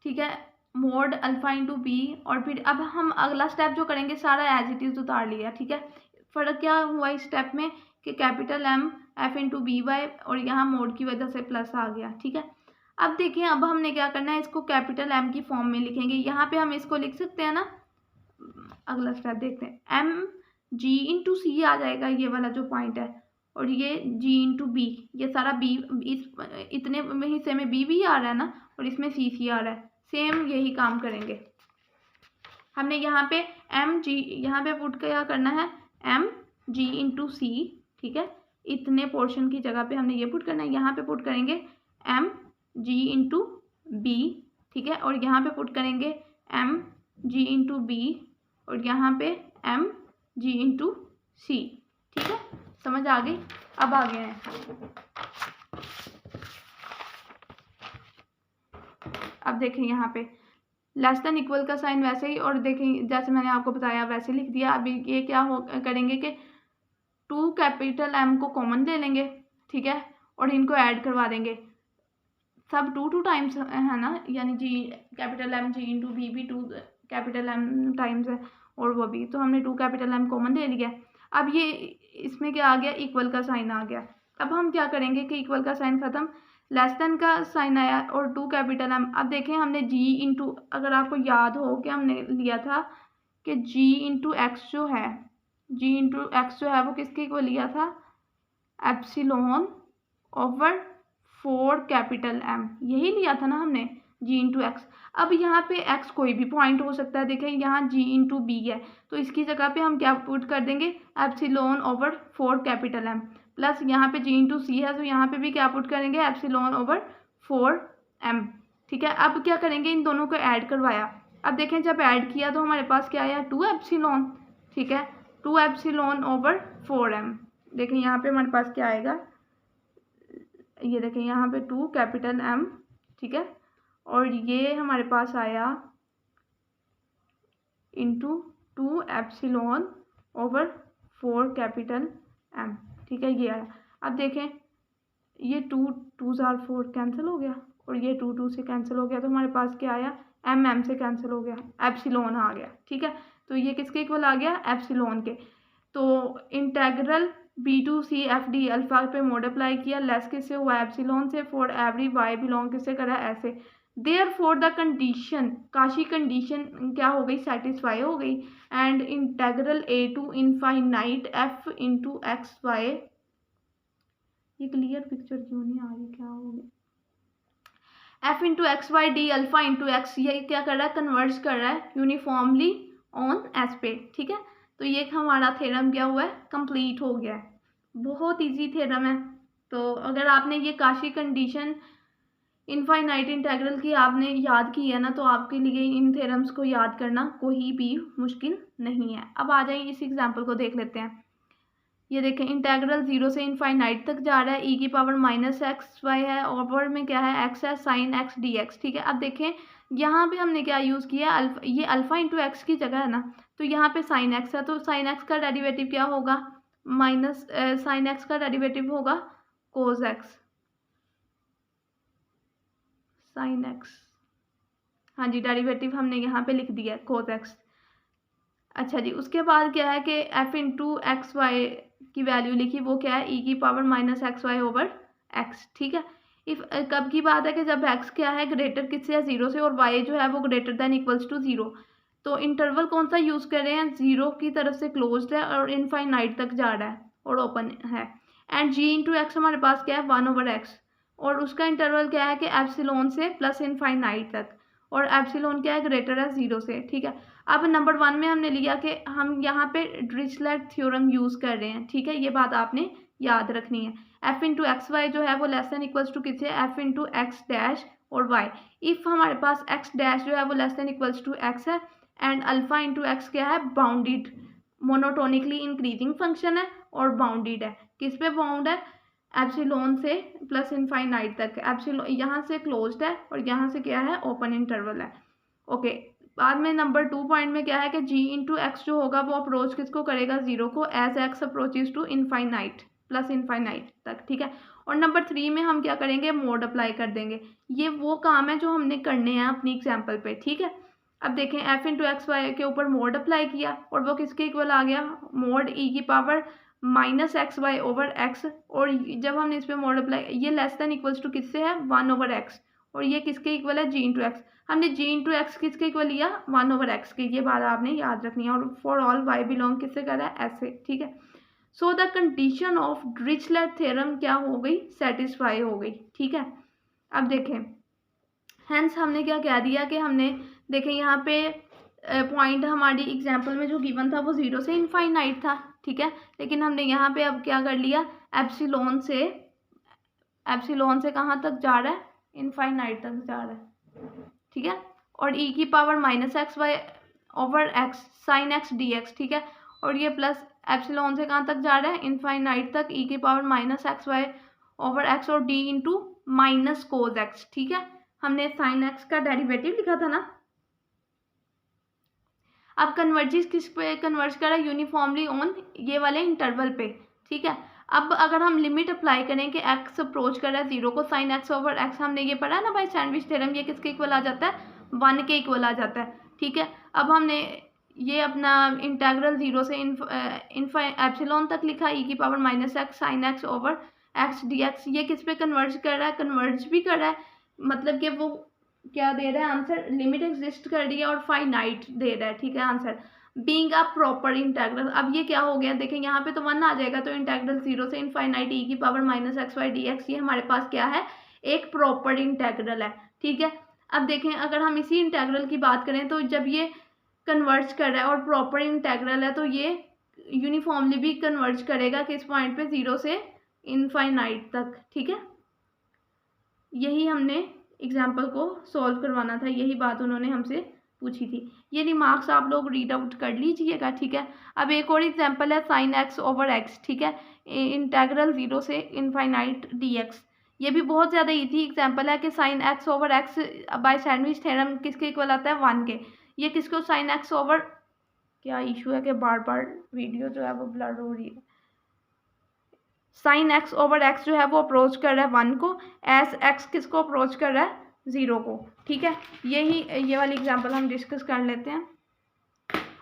ठीक है, मोड अल्फा इंटू बी। और फिर अब हम अगला स्टेप जो करेंगे सारा एज इट इज उतार लिया, ठीक है। फर्क क्या हुआ इस स्टेप में कि capital M F into B Y और यहाँ मोड की वजह से प्लस आ गया, ठीक है। अब देखिए अब हमने क्या करना है, इसको कैपिटल एम की फॉर्म में लिखेंगे। यहाँ पे हम इसको लिख सकते हैं ना, अगला स्टेप देखते हैं, एम जी इंटू सी आ जाएगा ये वाला जो पॉइंट है, और ये जी इंटू बी, ये सारा बी, इस इतने हिस्से में बी भी आ रहा है ना, और इसमें सी आ रहा है, सेम यही काम करेंगे हमने। यहाँ पे एम जी, यहाँ पे पुट क्या करना है, एम जी इंटू सी, ठीक है, इतने पोर्शन की जगह पे हमने ये पुट करना है। यहाँ पे पुट करेंगे एम जी इंटू बी, ठीक है, और यहाँ पे पुट करेंगे एम जी इंटू बी, और यहाँ पे एम जी इंटू सी, ठीक है। समझ आ गई? अब आगे हैं, अब देखें यहाँ पे लेस देन इक्वल का साइन वैसे ही, और देखें जैसे मैंने आपको बताया वैसे लिख दिया। अभी ये क्या करेंगे कि 2 कैपिटल एम को कॉमन ले लेंगे, ठीक है, और इनको ऐड करवा देंगे। सब 2 टाइम्स है ना, यानी G capital M G into B भी 2 कैपिटल एम टाइम्स है, और वो भी, तो हमने 2 कैपिटल एम कॉमन ले लिया। अब ये इसमें क्या आ गया, इक्वल का साइन आ गया। अब हम क्या करेंगे कि इक्वल का साइन ख़त्म, लेस देन का साइन आया और 2 कैपिटल एम। अब देखें हमने जी इंटू, अगर आपको याद हो कि हमने लिया था कि जी इंटू एक्स जो है, जी इंटू एक्स जो है वो किसके इक्वल लिया था, एप्सिलॉन ओवर 4 कैपिटल एम, यही लिया था ना हमने, जी इंटू एक्स। अब यहाँ पे एक्स कोई भी पॉइंट हो सकता है, देखें यहाँ जी इंटू बी है, तो इसकी जगह पे हम क्या पुट कर देंगे, epsilon over 4 capital M, plus यहाँ पे जी इंटू सी है, तो यहाँ पे भी क्या पुट करेंगे, एप्सिलॉन ओवर 4 एम, ठीक है। अब क्या करेंगे, इन दोनों को ऐड करवाया। अब देखें जब ऐड किया तो हमारे पास क्या आया, 2 एप्सिलॉन, ठीक है, 2 एप्सिलॉन ओवर 4 एम। देखें यहाँ पे हमारे पास क्या आएगा, ये देखें यहाँ पे 2 कैपिटल एम, ठीक है, और ये हमारे पास आया into 2 epsilon over 4 capital M, ठीक है, ये आया। अब देखें ये 2 जार 4 कैंसिल हो गया, और ये 2 से कैंसिल हो गया, तो हमारे पास क्या आया, एम से कैंसिल हो गया, एप्सिलॉन आ गया, ठीक है। तो ये किसके इक्वल आ गया, एप्सिलॉन के। तो integral B to C F D alpha पे मोड अप्लाई किया, लेस किससे हुआ, एप्सिलॉन से, फॉर एवरी वाई बिलोंग किससे करा, ऐसे। Therefore the condition, Cauchy condition क्या हो गई, सेटिस्फाई हो गई, and integral A to infinite F into X Y, ये क्लियर पिक्चर क्यों नहीं आ रही, क्या हो गया, F into X Y D alpha into X, ये क्या कर रहा है, कन्वर्ज कर रहा है यूनिफॉर्मली ऑन एस पे, ठीक है। तो ये हमारा थ्योरम क्या हुआ है, कंप्लीट हो गया है। बहुत इजी थ्योरम है। तो अगर आपने ये काशी कंडीशन इनफाइनाइट इंटेग्रल की आपने याद की है ना, तो आपके लिए इन थ्योरम्स को याद करना कोई भी मुश्किल नहीं है। अब आ जाइए इस एग्जाम्पल को देख लेते हैं। ये देखें इंटेग्रल 0 से इनफाइनाइट तक जा रहा है, ई की पावर माइनस एक्स वाई है, ओवर में क्या है, एक्स है, साइन एक्स डी एक्स, ठीक है। अब देखें यहाँ पे हमने क्या यूज़ किया, अल्फा, ये अल्फा इंटू एक्स की जगह है ना, तो यहाँ पे साइन एक्स है, तो साइन एक्स का डेरिवेटिव क्या होगा, माइनस साइन एक्स का डेरिवेटिव होगा कोस एक्स, साइन एक्स, हाँ जी, डेरिवेटिव हमने यहाँ पे लिख दिया कोस एक्स। अच्छा जी, उसके बाद क्या है कि एफ इंटू एक्स वाई की वैल्यू लिखी, वो क्या है, ई की power minus X Y over X, ठीक है। इफ कब की बात है कि जब एक्स क्या है ग्रेटर किससे है, 0 से, और वाई जो है वो ग्रेटर देन इक्वल्स टू 0। तो इंटरवल कौन सा यूज़ कर रहे हैं, 0 की तरफ से क्लोज्ड है और इनफाइनाइट तक जा रहा है और ओपन है। एंड जी इंटू एक्स हमारे पास क्या है, 1 ओवर एक्स, और उसका इंटरवल क्या है कि एप्सिलॉन से प्लस इनफाइनाइट तक, और एप्सिलॉन क्या है, ग्रेटर है 0 से, ठीक है। अब नंबर 1 में हमने लिया कि हम यहाँ पे डिरिचलेट थ्योरम यूज़ कर रहे हैं, ठीक है, ये बात आपने याद रखनी है। एफ इंटू एक्स वाई जो है वो लेस देन इक्वल्स टू किससे, एफ इंटू एक्स डैश और वाई। इफ़ हमारे पास एक्स डैश जो है वो less than equals to X है, एंड अल्फा इंटू एक्स क्या है, बाउंडेड मोनोटोनिकली इंक्रीजिंग फंक्शन है और बाउंडेड है, किस पे बाउंड है, एप्सिलॉन से प्लस इनफाइनाइट तक। एप्सिलॉन यहाँ से क्लोज्ड है और यहाँ से क्या है, ओपन इंटरवल है। ओके, बाद में नंबर 2 पॉइंट में क्या है कि g इंटू एक्स जो होगा वो अप्रोच किसको करेगा, 0 को, as X approaches to infinite plus infinite तक, ठीक है। और नंबर 3 में हम क्या करेंगे, मोड अप्लाई कर देंगे। ये वो काम है जो हमने करने हैं अपनी एग्जाम्पल पे, ठीक है। अब देखें f इंटू एक्स वाई के ऊपर मोड अप्लाई किया और वो किसके इक्वल आ गया, मोड e की power minus X Y over X. और जब हमने इस पर मोड अप्लाई, ये लेस देन इक्वल्स टू किससे है, 1 ओवर एक्स, और ये किसके इक्वल है, g इंटू एक्स। हमने g इंटू एक्स किसके इक्वल लिया, 1 ओवर एक्स के। ये बात आपने याद रखनी है। और फॉर ऑल y बिलोंग किससे कर रहा है, ऐसे, ठीक है। So the condition of Dirichlet theorem क्या हो गई, सेटिस्फाई हो गई, ठीक है। अब देखें, हेंस हमने क्या कह दिया कि हमने देखें यहाँ पे पॉइंट हमारी एग्जाम्पल में जो गिवन था वो 0 से इनफाइनाइट था, ठीक है। लेकिन हमने यहाँ पे अब क्या कर लिया, एप्सिलॉन से कहाँ तक जा रहा है, इनफाइनाइट तक जा रहा है, ठीक है। और e की power minus X Y over X sine X D X, ठीक है। और ये प्लस एप्सिलॉन से कहाँ तक जा रहा है, इनफाइनाइट तक, e की power minus X Y over X और d into minus cos X, ठीक है। हमने साइन एक्स का डेरिवेटिव लिखा था ना। अब कन्वर्जेस किस पे कन्वर्ज करा, यूनिफॉर्मली ऑन ये वाले इंटरवल पे, ठीक है। अब अगर हम लिमिट अप्लाई करें कि x अप्रोच कर रहा है 0 को, साइन एक्स ओवर एक्स हमने ये पढ़ा है ना भाई सैंडविच थ्योरम, ये किसके इक्वल आ जाता है, 1 के इक्वल आ जाता है, ठीक है। अब हमने ये अपना इंटेग्रल 0 से एप्सिलॉन तक लिखा, e की power minus x sine X over x D X. ये किस पे कन्वर्ज कर रहा है, कन्वर्ज भी कर रहा है, मतलब कि वो क्या दे रहा है आंसर, लिमिट एग्जिस्ट कर रही है और फाइनाइट दे रहा है, ठीक है answer, being a proper integral. अब ये क्या हो गया, देखें यहाँ पे तो 1 आ जाएगा, तो इंटेग्रल 0 से इनफाइनाइट e की power minus X Y D X, ये हमारे पास क्या है, एक प्रॉपर इंटेग्रल है, ठीक है। अब देखें अगर हम इसी इंटेग्रल की बात करें तो जब ये कन्वर्ज कर रहा है और प्रॉपर इंटेग्रल है तो ये यूनिफॉर्मली भी कन्वर्ज करेगा किस पॉइंट पे, 0 से इनफाइनाइट तक, ठीक है। यही हमने एग्जाम्पल को सॉल्व करवाना था, यही बात उन्होंने हमसे पूछी थी। ये रिमार्क्स आप लोग रीड आउट कर लीजिएगा, ठीक है। अब एक और एग्जाम्पल है साइन एक्स ओवर एक्स, ठीक है, इंटेग्रल 0 से इनफाइनाइट डी एक्स। ये भी बहुत ज़्यादा ईजी एग्जाम्पल है कि sine X over X by sandwich theorem किसके इक्वल आता है, 1 के। ये किसको, साइन एक्स ओवर, क्या इशू है कि बार बार वीडियो जो है वो ब्लर हो रही है, साइन एक्स ओवर एक्स जो है वो अप्रोच कर रहा है 1 को, एस एक्स किसको अप्रोच कर रहा है, 0 को, ठीक है। ये वाली एग्जांपल हम डिस्कस कर लेते हैं।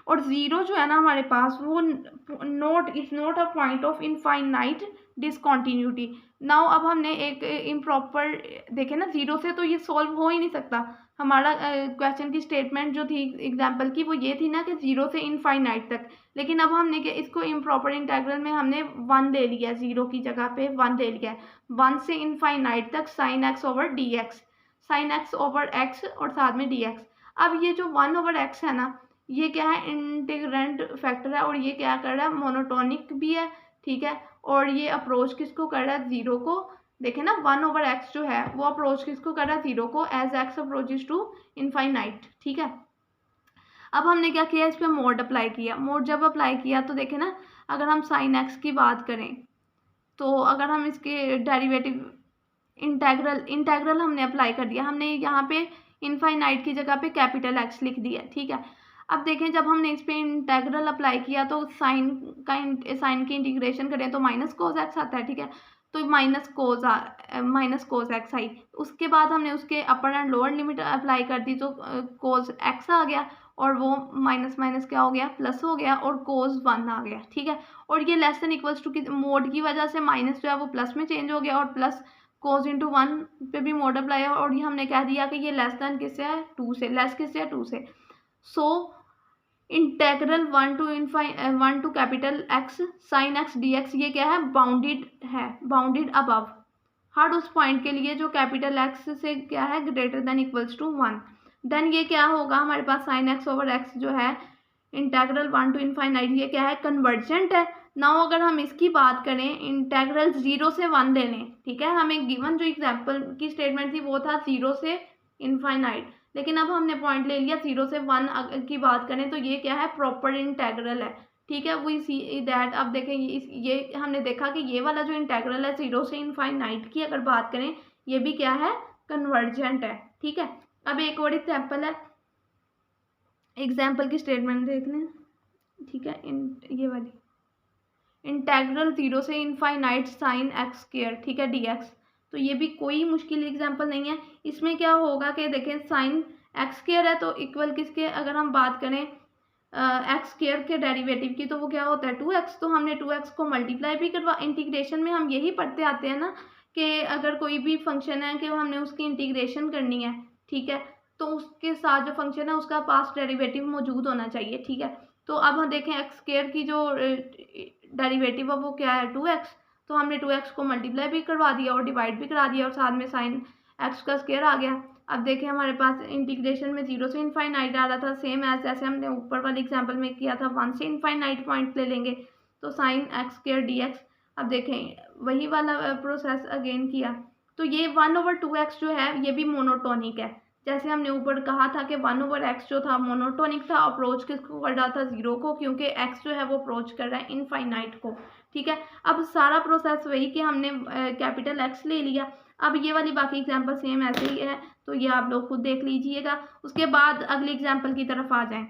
और 0 जो है ना हमारे पास वो is not a point of infinite discontinuity. Now अब हमने एक इम्प्रॉपर देखे ना, 0 से तो ये सॉल्व हो ही नहीं सकता। हमारा क्वेश्चन की स्टेटमेंट जो थी एग्जाम्पल की वो ये थी ना कि 0 से इनफाइनाइट तक, लेकिन अब हमने कि इसको इम्प्रॉपर इंटेग्रल में हमने 1 ले लिया, 0 की जगह पे 1 ले लिया है, 1 से इनफाइनाइट तक sign X over D x, sine X over X और साथ में डी एक्स। अब ये जो 1 ओवर एक्स है ना, ये क्या है, इंटीग्रेंट फैक्टर है और ये क्या कर रहा है, मोनोटोनिक भी है, ठीक है। और ये अप्रोच किसको कर रहा है, 0 को। देखें ना 1 ओवर एक्स जो है वो अप्रोच किसको कर रहा है, 0 को, as X approaches to infinite, ठीक है। अब हमने क्या किया, इस पर मोड अप्लाई किया। मोड जब अप्लाई किया तो देखें ना, अगर हम साइन एक्स की बात करें तो अगर हम इसके डेरिवेटिव इंटेग्रल हमने अप्लाई कर दिया, हमने यहाँ पे इनफाइनाइट की जगह पे कैपिटल एक्स लिख दिया, ठीक है। अब देखें जब हमने इस पे इंटेग्रल अप्लाई किया तो साइन की इंटीग्रेशन करें तो माइनस कोस एक्स आता है, ठीक है। तो माइनस कोस एक्स आई, उसके बाद हमने उसके अपर एंड लोअर लिमिट अप्लाई कर दी तो कोस एक्स आ गया और वो माइनस माइनस क्या हो गया, प्लस हो गया और कोस 1 आ गया, ठीक है। और ये लेस देन इक्वल्स टू की मोड की वजह से माइनस जो है वो प्लस में चेंज हो गया और प्लस कोस इंटू 1 पे भी मोड अप्लाई है और ये हमने कह दिया कि ये लेस देन किससे है, 2 से, लेस किससे है, 2 से। So integral 1 to capital X sine X D X ये क्या है, बाउंडेड अबव, हर उस पॉइंट के लिए जो कैपिटल एक्स से क्या है, greater than equals to 1। Then ये क्या होगा, हमारे पास साइन एक्स ओवर एक्स जो है इंटेग्रल 1 टू इनफाइनाइट ये क्या है, कन्वर्जेंट है। नाउ अगर हम इसकी बात करें, इंटेग्रल 0 से 1 ले लें, ठीक है। हमें गिवन जो एग्जाम्पल की स्टेटमेंट थी वो था 0 से इनफाइनाइट, लेकिन अब हमने पॉइंट ले लिया 0 से 1 की बात करें तो ये क्या है, प्रॉपर इंटेग्रल है, ठीक है। वी सी दैट, अब देखें ये हमने देखा कि ये वाला जो इंटेग्रल है 0 से इनफाइनाइट की अगर बात करें, ये भी क्या है, कन्वर्जेंट है। ठीक है। अब एक और एग्जाम्पल है, एग्जाम्पल की स्टेटमेंट देख लें। ठीक है, ये वाली इंटेग्रल 0 से इनफाइनाइट साइन एक्स स्क्वायर, ठीक है, dx। तो ये भी कोई मुश्किल एग्जाम्पल नहीं है। इसमें क्या होगा कि देखें साइन एक्स स्क्वायर है तो इक्वल किसके, अगर हम बात करें एक्स स्क्वायर के डेरिवेटिव की, तो वो क्या होता है 2x। तो हमने 2x को मल्टीप्लाई भी करवा, इंटीग्रेशन में हम यही पढ़ते आते हैं ना कि अगर कोई भी फंक्शन है कि हमने उसकी इंटीग्रेशन करनी है, ठीक है, तो उसके साथ जो फंक्शन है उसका पास्ट डेरिवेटिव मौजूद होना चाहिए। ठीक है। तो अब हम देखें एक्स स्क्वायर की जो डेरिवेटिव है वो क्या है 2x। तो हमने 2x को मल्टीप्लाई भी करवा दिया और डिवाइड भी करा दिया और साथ में साइन एक्स का स्क्वायर आ गया। अब देखें हमारे पास इंटीग्रेशन में 0 से इनफाइनाइट आ रहा था, सेम एज जैसे हमने ऊपर वाले एग्जाम्पल में किया था, 1 से इनफाइनाइट पॉइंट ले लेंगे तो साइन एक्स स्क्वायर dx। अब देखें वही वाला प्रोसेस अगेन किया, तो ये 1/2x जो है ये भी मोनोटोनिक है। जैसे हमने ऊपर कहा था कि 1/x जो था मोनोटोनिक था, अप्रोच किसको कर रहा था 0 को, क्योंकि x जो है वो अप्रोच कर रहा है इनफाइनाइट को। ठीक है। अब सारा प्रोसेस वही कि हमने कैपिटल X ले लिया। अब ये वाली बाकी एग्जांपल सेम ऐसे ही है, तो ये आप लोग खुद देख लीजिएगा। उसके बाद अगली एग्जांपल की तरफ आ जाएं।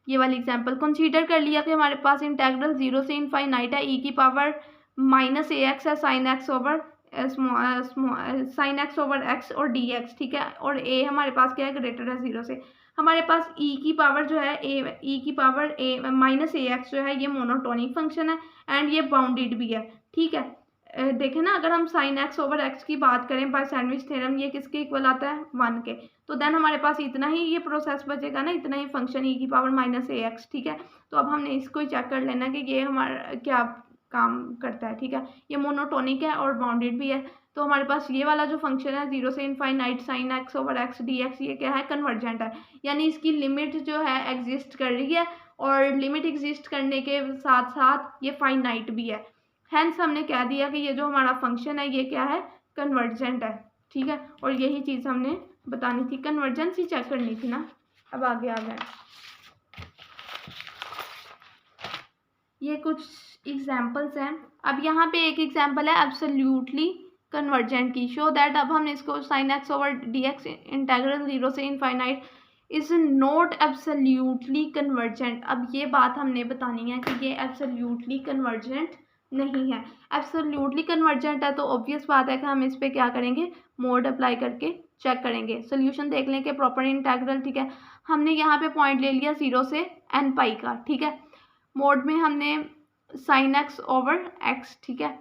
ये वाली एग्जांपल कंसीडर कर लिया कि हमारे पास इंटेग्रल 0 से इनफाइनाइट है, e की पावर -ax है sign X over sign X over X और dx। ठीक है। और a हमारे पास क्या है, ग्रेटर है 0 से। हमारे पास e की पावर जो है e की पावर -ax जो है ये मोनोटोनिक फंक्शन है एंड ये बाउंडेड भी है। ठीक है। देखें ना, अगर हम साइन एक्स ओवर एक्स की बात करें बाय सैंडविच थ्योरम, ये किसके इक्वल आता है 1 के। तो देन हमारे पास इतना ही ये प्रोसेस बचेगा ना, इतना ही फंक्शन e की पावर -ax। ठीक है। तो अब हमने इसको ही चेक कर लेना कि ये हमारा क्या काम करता है। ठीक है। ये मोनोटोनिक है और बाउंडेड भी है। तो हमारे पास ये वाला जो फंक्शन है 0 से infinite sign X over x dx, ये क्या है, कन्वर्जेंट है, यानी इसकी लिमिट जो है एग्जिस्ट कर रही है और लिमिट एग्जिस्ट करने के साथ साथ ये फाइनाइट भी है। हेंस हमने कह दिया कि ये जो हमारा फंक्शन है ये क्या है, कन्वर्जेंट है। ठीक है। और यही चीज़ हमने बतानी थी, कन्वर्जेंस ही चेक करनी थी ना। अब आगे आ गए, ये कुछ एग्जाम्पल्स हैं। अब यहाँ पे एक एग्जाम्पल है एब्सोल्युटली कन्वर्जेंट की, शो दैट। अब हमने इसको sign X over dx integral 0 से infinite is not absolutely convergent. अब ये बात हमने बतानी है कि ये एब्सोल्युटली कन्वर्जेंट नहीं है। एब्सोल्युटली कन्वर्जेंट है तो ऑब्वियस बात है कि हम इस पर क्या करेंगे, मोड अप्लाई करके चेक करेंगे। सोल्यूशन देख लें कि प्रॉपर इंटेग्रल, ठीक है, हमने यहाँ पे पॉइंट ले लिया 0 से n पाई का। ठीक है। मोड में हमने साइन एक्स ओवर एक्स, ठीक है,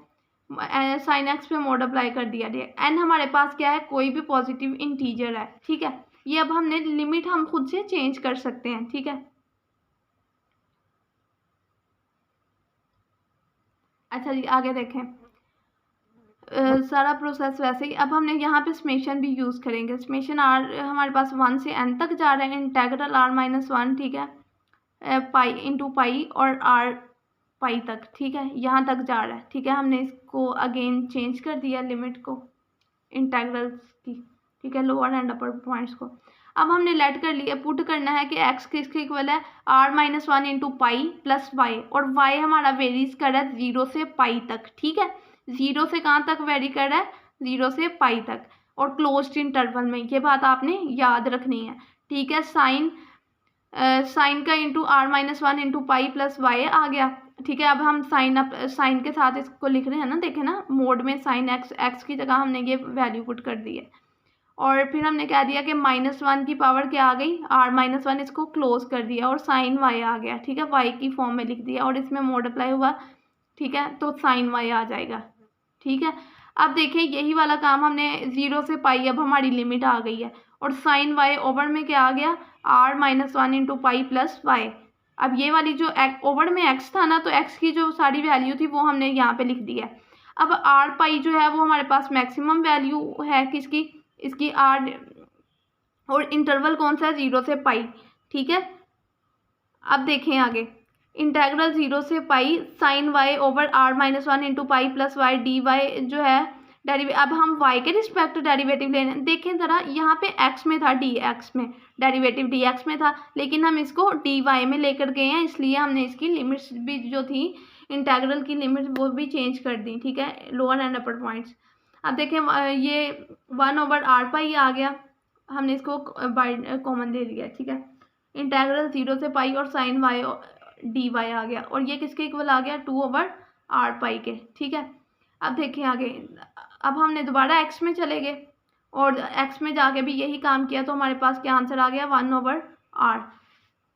साइन एक्स पे मोड अप्लाई कर दिया। एन हमारे पास क्या है, कोई भी पॉजिटिव इंटीजर है। ठीक है। ये अब हमने लिमिट हम खुद से चेंज कर सकते हैं। ठीक है। अच्छा जी, आगे देखें। सारा प्रोसेस वैसे ही। अब हमने यहाँ पे समेशन भी यूज़ करेंगे। समेशन आर हमारे पास 1 से n तक जा रहा है, इंटेग्रल r-1, ठीक है, पाई इंटू पाई और r पाई तक। ठीक है, यहाँ तक जा रहा है। ठीक है। हमने इसको अगेन चेंज कर दिया लिमिट को इंटेग्रल्स की। ठीक है, लोअर एंड अपर पॉइंट्स को। अब हमने लेट कर लिया, पुट करना है कि x किसके इक्वल है, r-1 into pi plus Y, और y हमारा वेरीज कर रहा है 0 से पाई तक। ठीक है। 0 से कहाँ तक वेरी कर रहा है, 0 से पाई तक, और क्लोज्ड इंटरवल में। ये बात आपने याद रखनी है। ठीक है। साइन का into r-1 into pi plus Y आ गया। ठीक है। अब हम साइन के साथ इसको लिख रहे हैं ना, देखें ना, मोड में साइन एक्स की जगह हमने ये वैल्यू पुट कर दी है, और फिर हमने कह दिया कि -1 की पावर क्या आ गई, r-1, इसको क्लोज कर दिया और साइन वाई आ गया। ठीक है, वाई की फॉर्म में लिख दिया और इसमें मोड अप्लाई हुआ। ठीक है, तो साइन वाई आ जाएगा। ठीक है। अब देखिए यही वाला काम हमने 0 से पाई, अब हमारी लिमिट आ गई है, और साइन वाई ओवर में क्या आ गया, r-1 into pi plus Y. अब ये वाली जो ओवर में x था ना, तो x की जो सारी वैल्यू थी वो हमने यहाँ पे लिख दी है। अब r पाई जो है वो हमारे पास मैक्सिमम वैल्यू है किसकी, इसकी r, और इंटरवल कौन सा है, 0 से पाई। ठीक है। अब देखें आगे, इंटेग्रल 0 से pi sine Y over r-1 into pi plus Y dy जो है अब हम y के रिस्पेक्ट डेरिवेटिव लेना है। देखें ज़रा, यहाँ पे x में था, dx में डेरिवेटिव dx में था, लेकिन हम इसको dy में लेकर गए हैं, इसलिए हमने इसकी लिमिट्स भी जो थी इंटेग्रल की लिमिट वो भी चेंज कर दी। ठीक है, लोअर एंड अपर पॉइंट्स। अब देखें ये 1/r आ गया, हमने इसको कॉमन दे दिया। ठीक है, इंटेग्रल 0 से पाई और साइन y dy आ गया, और ये किसके इक्वल आ गया, 2/r के। ठीक है, अब देखें आगे, अब हमने दोबारा x में चले गए और x में जाके भी यही काम किया, तो हमारे पास क्या आंसर आ गया, 1/r।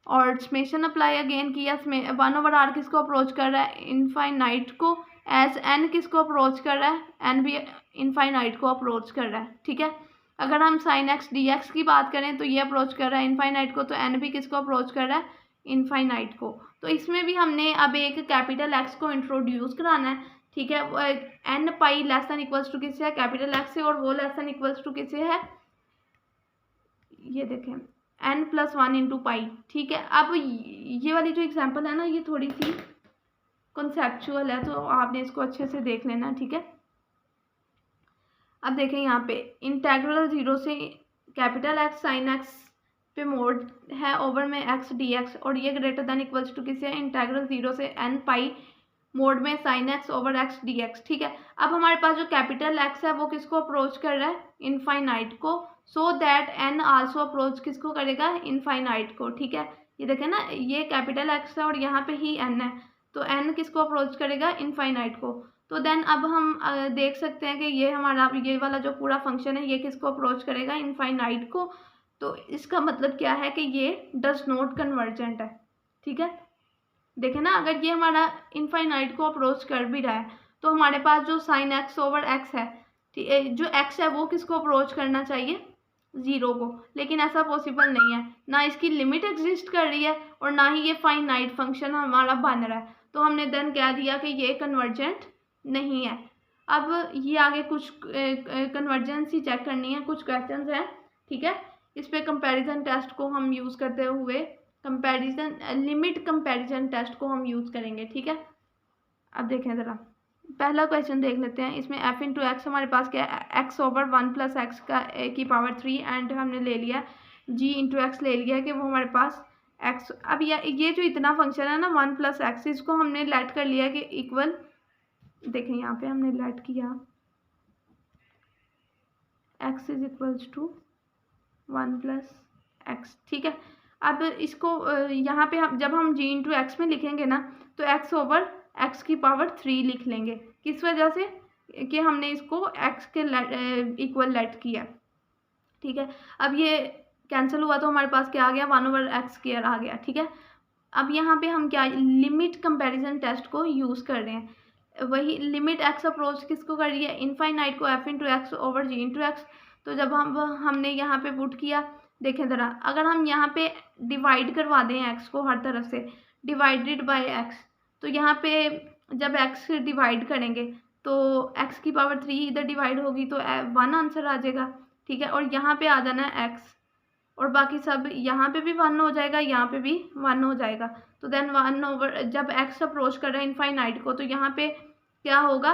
और समेशन अप्लाई अगेन किया, 1/r किसको अप्रोच कर रहा है, इनफाइनाइट को, एज n किसको अप्रोच कर रहा है, n भी इनफाइनाइट को अप्रोच कर रहा है। ठीक है, अगर हम साइन x dx की बात करें तो ये अप्रोच कर रहा है इनफाइनाइट को, तो n भी किसको अप्रोच कर रहा है, इनफाइनाइट को। तो इसमें भी हमने अब एक कैपिटल x को इंट्रोड्यूस कराना है। ठीक है, n pi less than equals to किससे है, कैपिटल x से, और वो लेस दैन इक्वल्स टू किससे है, ये देखें n+1 इंटू पाई। ठीक है, अब ये वाली जो एग्जांपल है ना, ये थोड़ी सी कॉन्सेप्चुअल है, तो आपने इसको अच्छे से देख लेना। ठीक है, अब देखें यहाँ पे इंटेग्रल 0 से कैपिटल x साइन x पे मोड है ओवर में x dx, और ये ग्रेटर देन इक्वल्स टू किससे है, इंटेग्रल 0 से n पाई मोड में sine x over x dx। ठीक है, अब हमारे पास जो कैपिटल x है वो किसको अप्रोच कर रहा है, इनफाइनाइट को, so that n also approach किसको करेगा, इनफाइनाइट को। ठीक है, ये देखें ना, ये कैपिटल x है और यहाँ पे ही n है, तो n किसको अप्रोच करेगा, इनफाइनाइट को। तो देन अब हम देख सकते हैं कि ये हमारा ये वाला जो पूरा फंक्शन है ये किसको अप्रोच करेगा, इनफाइनाइट को। तो इसका मतलब क्या है कि ये डज नॉट कन्वर्जेंट है। ठीक है, देखें ना, अगर ये हमारा इनफाइनाइट को अप्रोच कर भी रहा है तो हमारे पास जो साइन x ओवर x है, जो x है वो किसको अप्रोच करना चाहिए, 0 को, लेकिन ऐसा पॉसिबल नहीं है, ना इसकी लिमिट एग्जिस्ट कर रही है और ना ही ये फाइनाइट फंक्शन हमारा बन रहा है, तो हमने देन कह दिया कि ये कन्वर्जेंट नहीं है। अब ये आगे कुछ कन्वर्जेंसी चेक करनी है, कुछ क्वेश्चंस हैं। ठीक है, इस पे कंपैरिजन टेस्ट को हम यूज़ करते हुए लिमिट कंपैरिजन टेस्ट को हम यूज़ करेंगे। ठीक है, अब देखें ज़रा, पहला क्वेश्चन देख लेते हैं। इसमें f इंटू एक्स हमारे पास क्या है, x ओवर 1 + x की पावर 3, एंड हमने ले लिया g इंटू एक्स ले लिया कि वो हमारे पास x। अब ये जो इतना फंक्शन है ना 1 + x, इसको हमने लेट कर लिया कि इक्वल, देखें यहाँ पे हमने लेट किया x is equals to 1 + x। ठीक है, अब इसको यहाँ पे जब हम g इंटू एक्स में लिखेंगे ना तो x ओवर x की पावर 3 लिख लेंगे, किस वजह से कि हमने इसको x के इक्वल लेट किया। ठीक है, अब ये कैंसिल हुआ तो हमारे पास क्या आ गया, 1/x² आ गया। ठीक है, अब यहाँ पे हम क्या लिमिट कंपैरिजन टेस्ट को यूज़ कर रहे हैं, वही लिमिट x अप्रोच किसको कर रही है, इनफाइनाइट को, f into x over g into x. तो जब हमने यहाँ पे पुट किया, देखें ज़रा, अगर हम यहाँ पे डिवाइड करवा दें x को हर तरफ से, डिवाइडेड बाय x, तो यहाँ पे जब x डिवाइड करेंगे तो x की पावर 3 इधर डिवाइड होगी तो 1 आंसर आ जाएगा। ठीक है, और यहाँ पे आ जाना है x, और बाकी सब यहाँ पे भी 1 हो जाएगा, यहाँ पे भी 1 हो जाएगा। तो देन 1 ओवर, जब x अप्रोच कर रहा है इनफाइनाइट को, तो यहाँ पे क्या होगा,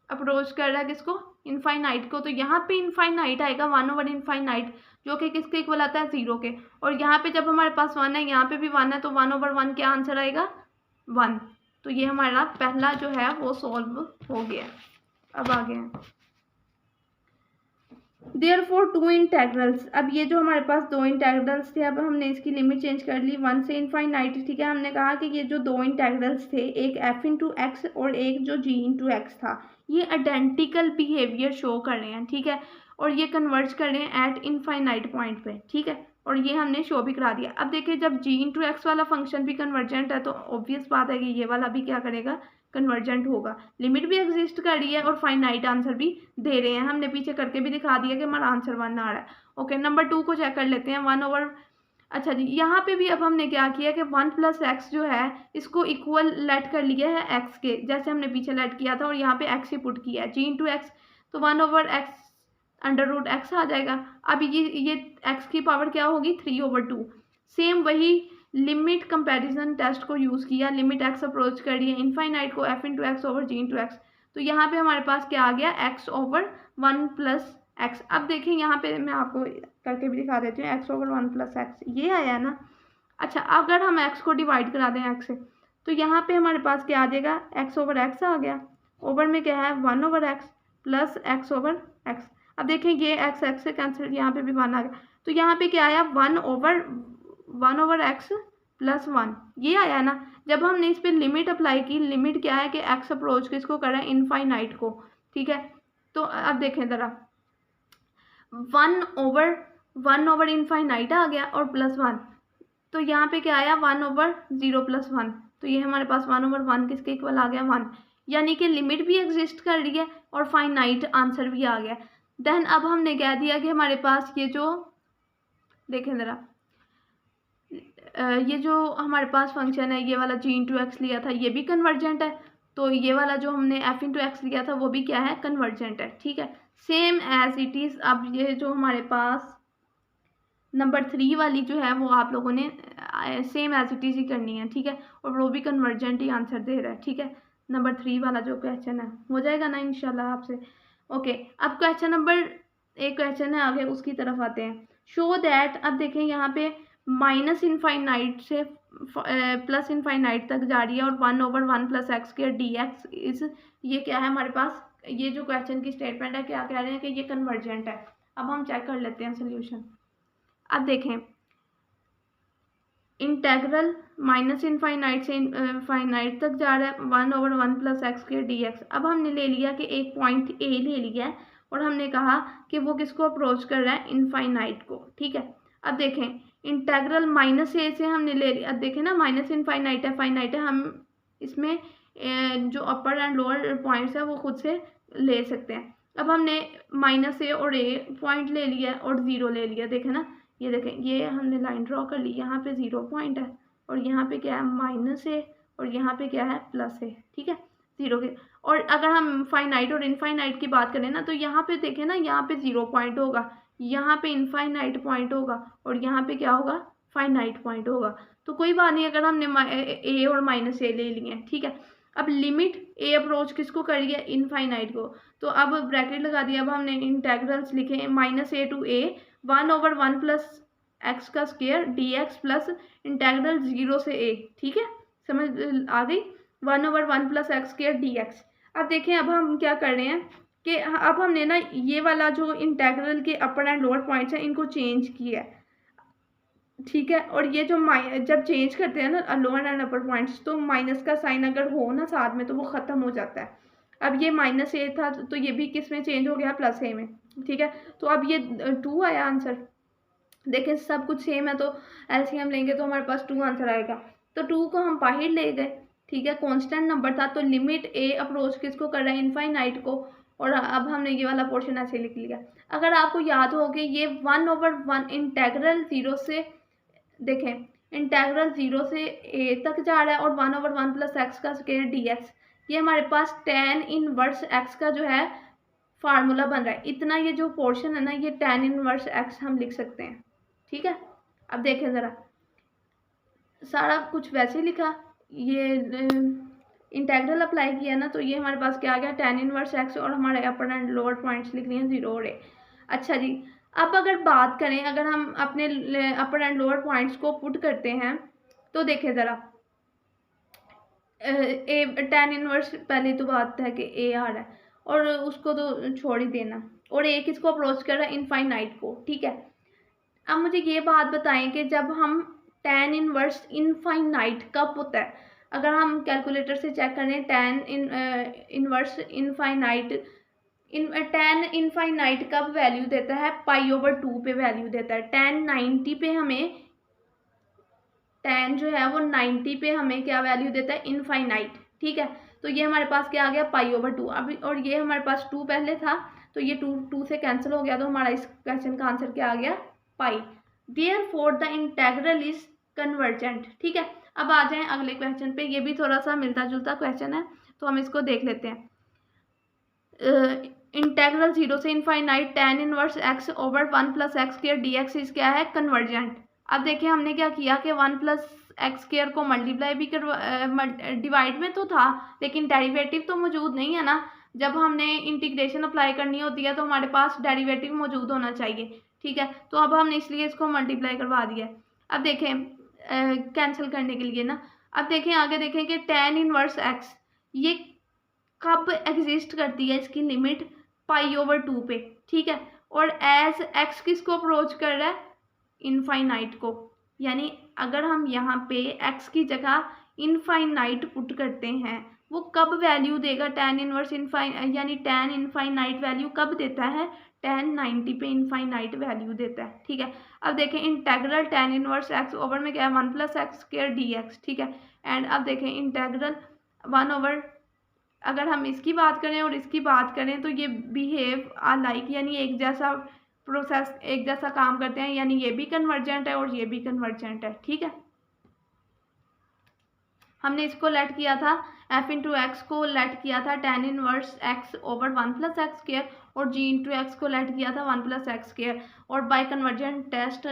अप्रोच कर रहा है किसको, इनफाइनाइट को, तो यहाँ पे इनफाइनाइट आएगा 1/इनफाइनाइट, जो कि किसके इक्वल आता है, 0 के। और यहाँ पे जब हमारे पास 1 है, यहाँ पे भी 1 है, तो 1/1 क्या आंसर आएगा, 1। तो ये हमारा पहला जो है वो सॉल्व हो गया। अब आगे हैं देयरफॉर 2 इंटेग्रल्स। अब ये जो हमारे पास 2 इंटेग्रल्स थे, अब हमने इसकी लिमिट चेंज कर ली 1 से इनफाइनाइट। ठीक है, हमने कहा कि ये जो 2 इंटेग्रल्स थे, एक f इंटू एक्स और एक जो g इंटू एक्स था, ये आइडेंटिकल बिहेवियर शो कर रहे हैं। ठीक है, और ये कन्वर्ज कर रहे हैं एट इनफाइनाइट पॉइंट पे। ठीक है, और ये हमने शो भी करा दिया। अब देखिए, जब g इंटू एक्स वाला फंक्शन भी कन्वर्जेंट है तो ऑब्वियस बात है कि ये वाला भी क्या करेगा, कन्वर्जेंट होगा। लिमिट भी एग्जिस्ट कर रही है और फाइनाइट आंसर भी दे रहे हैं, हमने पीछे करके भी दिखा दिया कि हमारा आंसर 1 आ रहा है। ओके, नंबर 2 को चेक कर लेते हैं, 1 ओवर, अच्छा जी, यहाँ पे भी अब हमने क्या किया कि 1 + x जो है इसको इक्वल लेट कर लिया है x के, जैसे हमने पीछे लेट किया था, और यहाँ पे x ही पुट किया है, g इंटू एक्स, तो 1/x √x आ जाएगा। अब ये x की पावर क्या होगी, 3/2। सेम वही लिमिट कंपैरिजन टेस्ट को यूज़ किया, लिमिट x अप्रोच कर रही है इनफाइनाइट को, f into x over g into x, तो यहाँ पे हमारे पास क्या आ गया, x ओवर 1 प्लस एक्स। अब देखें यहाँ पे मैं आपको करके भी दिखा देती हूँ, x ओवर 1 प्लस एक्स ये आया ना। अच्छा, अगर हम x को डिवाइड करा दें x से, तो यहाँ पे हमारे पास क्या आ जाएगा, x ओवर x आ गया, ओवर में क्या है 1 over x plus x over x। अब देखें ये x से कैंसिल, यहाँ पे भी 1 आ गया, तो यहाँ पे क्या आया 1 ओवर x प्लस 1 ये आया ना। जब हमने इस पर लिमिट अप्लाई की, लिमिट क्या है कि x अप्रोच किसको कर रहा है, इनफाइनाइट को, ठीक है। तो अब देखें ज़रा, 1 ओवर इनफाइनाइट आ गया और प्लस 1, तो यहाँ पे क्या आया 1 ओवर 0 प्लस 1, तो ये हमारे पास 1 ओवर 1 किसके इक्वल आ गया 1, यानी कि लिमिट भी एग्जिस्ट कर रही है और फाइनाइट आंसर भी आ गया। देन अब हमने कह दिया कि हमारे पास ये जो देखें ज़रा, ये जो हमारे पास फंक्शन है, ये वाला g इंटू एक्स लिया था, ये भी कन्वर्जेंट है, तो ये वाला जो हमने f इंटू एक्स लिया था वो भी क्या है, कन्वर्जेंट है, ठीक है, सेम एज इट इज़। अब ये जो हमारे पास नंबर 3 वाली जो है वो आप लोगों ने सेम एज इट इज़ ही करनी है, ठीक है, और वो भी कन्वर्जेंट ही आंसर दे रहा है, ठीक है। नंबर 3 वाला जो क्वेश्चन है हो जाएगा ना इंशाल्लाह आपसे। ओके, अब क्वेश्चन नंबर एक क्वेश्चन है आगे, उसकी तरफ आते हैं। शो दैट, अब देखें यहाँ पे माइनस इनफाइनाइट से प्लस इनफाइनाइट तक जा रही है और 1 over 1 plus X square D x इस, ये क्या है हमारे पास, ये जो क्वेश्चन की स्टेटमेंट है क्या कह रहे हैं कि ये कन्वर्जेंट है। अब हम चेक कर लेते हैं सोल्यूशन। अब देखें, इंटेग्रल माइनस इनफाइनाइट से फाइनाइट तक जा रहा है 1 over 1 plus X square D X. अब हमने ले लिया कि एक पॉइंट ए ले लिया है और हमने कहा कि वो किसको अप्रोच कर रहा है, इनफाइनाइट को, ठीक है। अब देखें, इंटेग्रल माइनस ए से हमने ले लिया, अब देखें ना माइनस इनफाइनाइट है, फाइनाइट है, हम इसमें जो अपर एंड लोअर पॉइंट्स है वो खुद से ले सकते हैं। अब हमने माइनस ए और ए पॉइंट ले लिया और 0 ले लिया, देखें ना, ये देखें, ये हमने लाइन ड्रॉ कर ली, यहाँ पे 0 पॉइंट है और यहाँ पे क्या है माइनस ए और यहाँ पे क्या है प्लस ए, ठीक है, 0 के। और अगर हम फाइनाइट और इनफाइनाइट की बात करें ना, तो यहाँ पे देखें ना, यहाँ पे 0 पॉइंट होगा, यहाँ पे इनफाइनाइट पॉइंट होगा और यहाँ पे क्या होगा, फाइनाइट पॉइंट होगा। तो कोई बात नहीं अगर हमने ए और माइनस ए ले लिए हैं, ठीक है। अब लिमिट ए अप्रोच किसको करी है, इनफाइनाइट को, तो अब ब्रैकेट लगा दिया। अब हमने इंटेग्रल्स लिखे minus A to A 1 over 1 plus X का square D X plus integral 0 से ए, ठीक है, समझ आ गई, 1 over 1 plus X square D X. अब देखें, अब हम क्या कर रहे हैं कि अब हमने ना ये वाला जो इंटेग्रल के अपर एंड लोअर पॉइंट्स हैं इनको चेंज किया है, ठीक है। और ये जो जब चेंज करते हैं ना लोअर एंड अपर पॉइंट्स, तो माइनस का साइन अगर हो ना साथ में तो वो ख़त्म हो जाता है। अब ये माइनस ए था तो ये भी किस में चेंज हो गया, प्लस ए में, ठीक है। तो अब ये 2 आया आंसर, देखें सब कुछ सेम है तो एलसीएम लेंगे तो हमारे पास 2 आंसर आएगा। तो 2 को हम बाहर ले गए, ठीक है, कांस्टेंट नंबर था, तो लिमिट ए अप्रोच किसको कर रहा है, इनफाइनाइट को, और अब हमने ये वाला पोर्शन ऐसे लिख लिया। अगर आपको याद हो कि ये 1 ओवर 1 इंटेग्रल 0 से, देखें इंटेग्रल 0 से ए तक जा रहा है और 1 ओवर 1 प्लस एक्स का स्क्वायर डी एक्स, ये हमारे पास tan इनवर्स एक्स का जो है फार्मूला बन रहा है। इतना ये जो पोर्शन है ना, ये tan इनवर्स एक्स हम लिख सकते हैं, ठीक है। अब देखें ज़रा, सारा कुछ वैसे लिखा, ये इंटेग्रल अप्लाई किया ना, तो ये हमारे पास क्या आ गया, tan इनवर्स एक्स, और हमारे अपर एंड लोअर पॉइंट्स लिख लिए हैं 0 और ए। अच्छा जी, अब अगर बात करें, अगर हम अपने अपर एंड लोअर पॉइंट्स को पुट करते हैं तो देखें ज़रा, ए tan इनवर्स पहले तो बात है कि ए आ रहा है और उसको तो छोड़ ही देना, और ए किसको अप्रोच कर रहा है, इनफाइनाइट को, ठीक है। अब मुझे ये बात बताएं कि जब हम tan इनवर्स इनफाइनाइट कब होता है, अगर हम कैलकुलेटर से चेक करें tan inverse infinite, tan infinite कब वैल्यू देता है, पाई ओवर 2 पे वैल्यू देता है। tan 90 पे हमें, tan जो है वो 90 पे हमें क्या वैल्यू देता है, इनफाइनाइट, ठीक है। तो ये हमारे पास क्या आ गया, पाई ओवर 2। अब और ये हमारे पास 2 पहले था तो ये 2 से कैंसिल हो गया, तो हमारा इस क्वेश्चन का आंसर क्या आ गया, pi. Therefore the integral is convergent, ठीक है। अब आ जाएं अगले क्वेश्चन पे, ये भी थोड़ा सा मिलता जुलता क्वेश्चन है तो हम इसको देख लेते हैं। इंटेग्रल 0 से infinite tan inverse x over 1 plus X square D x is क्या है, कन्वर्जेंट। अब देखिए हमने क्या किया कि 1 प्लस एक्स स्क्वायर को मल्टीप्लाई भी कर डिवाइड में तो था लेकिन डेरिवेटिव तो मौजूद नहीं है ना, जब हमने इंटीग्रेशन अप्लाई करनी होती है तो हमारे पास डेरिवेटिव मौजूद होना चाहिए, ठीक है। तो अब हमने इसलिए इसको मल्टीप्लाई करवा दिया है। अब देखें कैंसिल करने के लिए ना, अब देखें आगे देखें कि tan इनवर्स x ये कब एग्जिस्ट करती है, इसकी लिमिट π/2 पे, ठीक है। और एज x किसको अप्रोच कर रहा है, इनफाइनाइट को, यानी अगर हम यहाँ पे x की जगह इनफाइनाइट पुट करते हैं वो कब वैल्यू देगा, tan इनवर्स यानी tan इनफाइनाइट वैल्यू कब देता है, tan 90 पे इनफाइनाइट वैल्यू देता है, ठीक है। अब देखें integral tan inverse x over में क्या है 1+x² dx, ठीक है। एंड अब देखें इंटेग्रल 1 ओवर, अगर हम इसकी बात करें और इसकी बात करें तो ये बिहेव लाइक, यानी एक जैसा प्रोसेस, एक जैसा काम करते हैं, यानी ये भी कन्वर्जेंट है और ये भी कन्वर्जेंट है, ठीक है। हमने इसको लेट किया था f/x को लेट किया था tan inverse x over 1+x² और g/x को लेट किया था 1+x²। और by convergent test,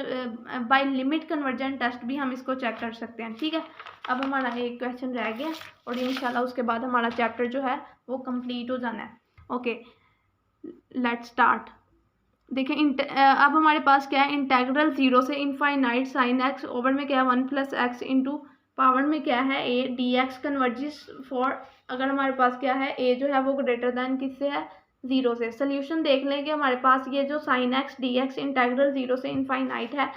by limit convergent test भी हम इसको चेक कर सकते हैं, ठीक है। अब हमारा एक क्वेश्चन रह गया और इंशाल्लाह उसके बाद हमारा चैप्टर जो है वो कंप्लीट हो जाना है। Okay let's start. देखें अब हमारे पास क्या है, इंटेग्रल 0 से इनफाइनाइट sin x ओवर में क्या है 1+x इंटू पावर में क्या है a dx कन्वर्जिस फॉर, अगर हमारे पास क्या है a जो है वो ग्रेटर दैन किससे है, 0 से। सोल्यूशन देख लें कि हमारे पास ये जो sin x dx इंटेग्रल 0 से इनफाइनाइट है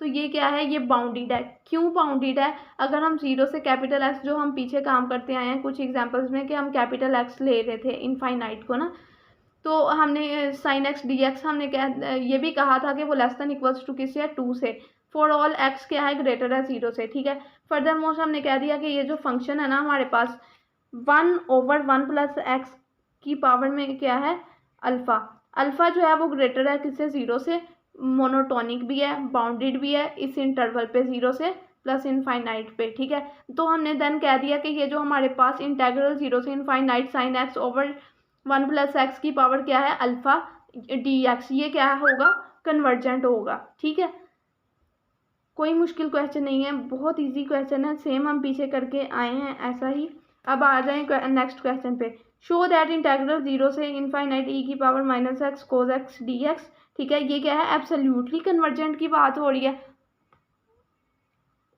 तो ये क्या है, ये बाउंडेड है। क्यों बाउंडेड है, अगर हम 0 से कैपिटल x, जो हम पीछे काम करते आए हैं कुछ एग्जाम्पल्स में कि हम कैपिटल x ले रहे थे इनफाइनाइट को ना, तो हमने sin x dx हमने क्या ये भी कहा था कि वो लेस दैन इक्वल्स टू किससे है, 2 से। फॉर ऑल x क्या है, ग्रेटर है 0 से, ठीक है। फर्दर मोस्ट हमने कह दिया कि ये जो फंक्शन है ना हमारे पास 1 ओवर 1+x की पावर में क्या है अल्फ़ा, अल्फ़ा जो है वो ग्रेटर है किससे, 0 से, मोनोटोनिक भी है, बाउंडेड भी है इस इंटरवल पे 0 से प्लस इनफाइनाइट पे, ठीक है। तो हमने देन कह दिया कि ये जो हमारे पास इंटेग्रल 0 से infinite sin x over 1+x की पावर क्या है अल्फ़ा dx, ये क्या होगा, कन्वर्जेंट होगा, ठीक है। कोई मुश्किल क्वेश्चन नहीं है, बहुत इजी क्वेश्चन है, सेम हम पीछे करके आए हैं ऐसा ही। अब आ जाएं नेक्स्ट क्वेश्चन पे। शो दैट इंटेग्रल 0 से इनफाइनाइट e की power -x cos x dx, ठीक है। ये क्या है, एब्सोल्युटली कन्वर्जेंट की बात हो रही है।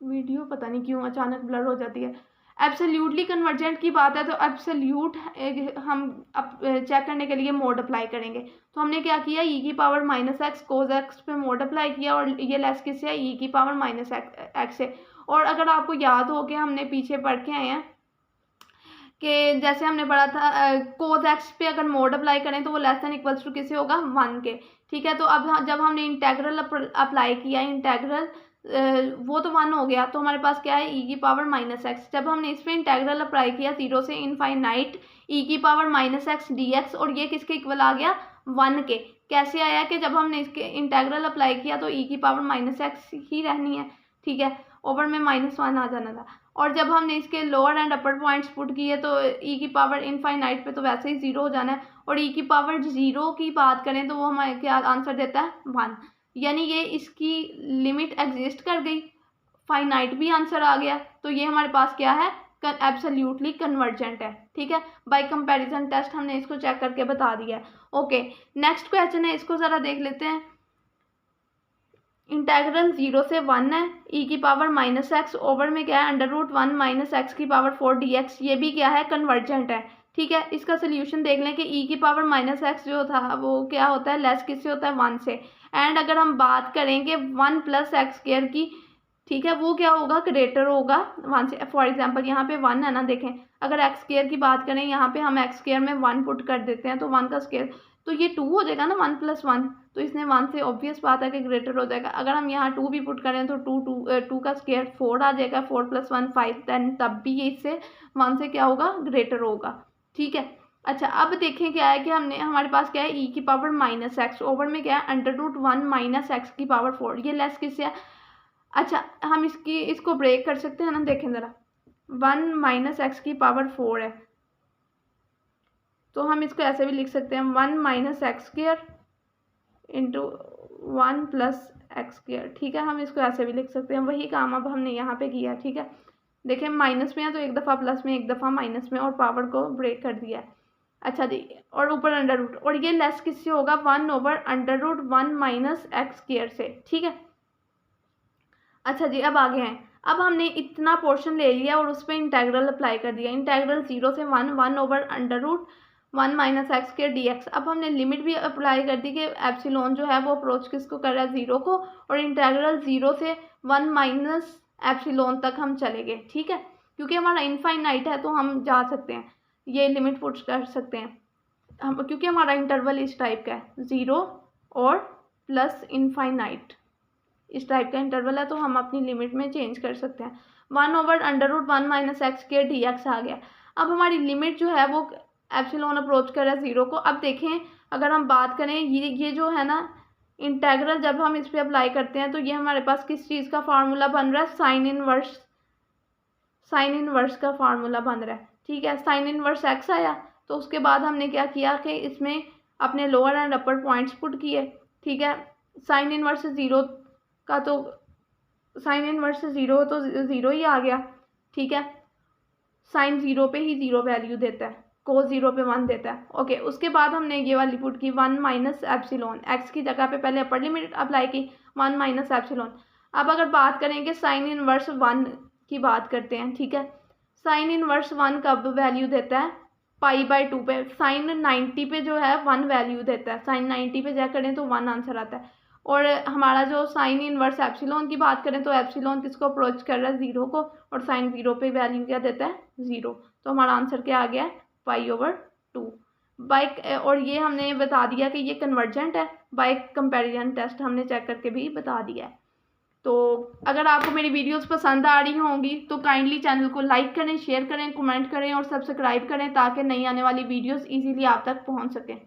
वीडियो पता नहीं क्यों अचानक ब्लर हो जाती है। एब्सोल्युटली कन्वर्जेंट की बात है तो एब्सोल्यूट हम चेक करने के लिए मोड अप्लाई करेंगे। तो हमने क्या किया, e की पावर -x cos x पे मोड अप्लाई किया और ये लेस किससे है, e की पावर -x से। और अगर आपको याद हो कि हमने पीछे पढ़ के आए हैं कि जैसे हमने पढ़ा था cos x पे अगर मोड अप्लाई करें तो वो लेस दैन इक्वल्स टू किससे होगा, 1 के, ठीक है। तो अब जब हमने इंटेग्रल अप्लाई किया, इंटेग्रल वो तो 1 हो गया, तो हमारे पास क्या है e की पावर -x। जब हमने इस पर इंटेग्रल अप्लाई किया 0 से इनफाइनाइट e की पावर -x dx, और ये किसके इक्वल आ गया, 1 के। कैसे आया कि जब हमने इसके इंटेग्रल अप्लाई किया तो e की पावर -x ही रहनी है, ठीक है, ओवर में -1 आ जाना था। और जब हमने इसके lower and upper points put किए तो e की पावर इनफाइनाइट पे तो वैसे ही 0 हो जाना है, और e की पावर 0 की बात करें तो वो हमारे क्या आंसर देता है, 1, यानी ये इसकी लिमिट एग्जिस्ट कर गई, फाइनाइट भी आंसर आ गया। तो ये हमारे पास क्या है, एब्सोल्युटली कन्वर्जेंट है, ठीक है। बाय कंपैरिजन टेस्ट हमने इसको चेक करके बता दिया है। ओके नेक्स्ट क्वेश्चन है, इसको ज़रा देख लेते हैं। इंटेग्रल 0 से 1 है, e की पावर -x ओवर में क्या है √1 - x की पावर 4 dx, ये भी क्या है, कन्वर्जेंट है, ठीक है। इसका सोल्यूशन देख लें कि e की पावर -x जो था वो क्या होता है, लेस किससे होता है, 1 से। एंड अगर हम बात करेंगे 1+x² की, ठीक है, वो क्या होगा, ग्रेटर होगा 1 से। फॉर एग्जांपल यहाँ पे 1 है ना, देखें अगर x² की बात करें, यहाँ पे हम x² में 1 पुट कर देते हैं तो 1 का स्क्वायर, तो ये 2 हो जाएगा ना, 1 + 1, तो इसने 1 से ऑब्वियस बात है कि ग्रेटर हो जाएगा। अगर हम यहाँ 2 भी पुट करें तो 2 का स्क्वायर 4 आ जाएगा, 4 + 1 5, देन तब भी ये इससे 1 से क्या होगा, ग्रेटर होगा, ठीक है। अच्छा अब देखें क्या है कि हमने हमारे पास क्या है, e की पावर -x ओवर में क्या है √1 - x की पावर 4, ये लेस किससे है। अच्छा हम इसको ब्रेक कर सकते हैं ना, देखें ज़रा 1 - x की पावर 4 है तो हम इसको ऐसे भी लिख सकते हैं 1 - x² इंटू 1 + x², ठीक है। हम इसको ऐसे भी लिख सकते हैं, वही काम अब हमने यहाँ पे किया, ठीक है। देखें माइनस में है तो एक दफ़ा प्लस में, एक दफ़ा माइनस में, और पावर को ब्रेक कर दिया है। अच्छा जी, और ऊपर अंडर रूट, और ये लेस किससे होगा, 1/√1 माइनस एक्स स्क्वायर से, ठीक है। अच्छा जी, अब आगे हैं। अब हमने इतना पोर्शन ले लिया और उस पर इंटेग्रल अप्लाई कर दिया। इंटेग्रल 0 से 1/√1 माइनस एक्स स्क्वायर dx। अब हमने लिमिट भी अप्लाई कर दी कि एप्सिलॉन जो है वो अप्रोच किसको कर रहा है, 0 को, और इंटेग्रल 0 से 1 माइनस एप्सिलॉन तक हम चले गए, ठीक है। क्योंकि हमारा इनफाइनाइट है तो हम जा सकते हैं, ये लिमिट पुट कर सकते हैं हम, क्योंकि हमारा इंटरवल इस टाइप का है, 0 और प्लस इनफाइनाइट, इस टाइप का इंटरवल है, तो हम अपनी लिमिट में चेंज कर सकते हैं। 1/√1 माइनस एक्स स्क्वायर dx आ गया। अब हमारी लिमिट जो है वो एप्सिलॉन अप्रोच कर रहा है 0 को। अब देखें, अगर हम बात करें ये जो है ना इंटेग्रल, जब हम इस पर अप्लाई करते हैं तो ये हमारे पास किस चीज़ का फार्मूला बन रहा है, साइन इनवर्स का फार्मूला बन रहा है, ठीक है। साइन इनवर्स एक्स आया, तो उसके बाद हमने क्या किया कि इसमें अपने lower and upper points put किए, ठीक है। साइन इनवर्स 0 का तो साइन इनवर्स 0 तो 0 ही आ गया, ठीक है। साइन 0 पे ही 0 वैल्यू देता है, कोस 0 पे 1 देता है, ओके। उसके बाद हमने ये वाली पुट की 1 माइनस एप्सिलॉन, एक्स की जगह पे पहले अपर लिमिट अप्लाई की, 1 माइनस एप्सिलॉन। अब अगर बात करेंगे साइन इनवर्स 1 की बात करते हैं, ठीक है। साइन इनवर्स 1 कब वैल्यू देता है, π/2 पे। साइन 90 पे जो है 1 वैल्यू देता है, साइन 90 पे चेक करें तो 1 आंसर आता है। और हमारा जो साइन इनवर्स एप्सिलॉन की बात करें तो एप्सिलॉन किसको अप्रोच कर रहा है, 0 को, और साइन 0 पे वैल्यू क्या देता है, 0। तो हमारा आंसर क्या आ गया है, π/2 बाय। और ये हमने बता दिया कि ये कन्वर्जेंट है, बाय कंपैरिजन टेस्ट हमने चेक करके भी बता दिया है। तो अगर आपको मेरी वीडियोस पसंद आ रही होंगी तो काइंडली चैनल को लाइक करें, शेयर करें, कमेंट करें और सब्सक्राइब करें, ताकि नई आने वाली वीडियोस इजीली आप तक पहुंच सकें।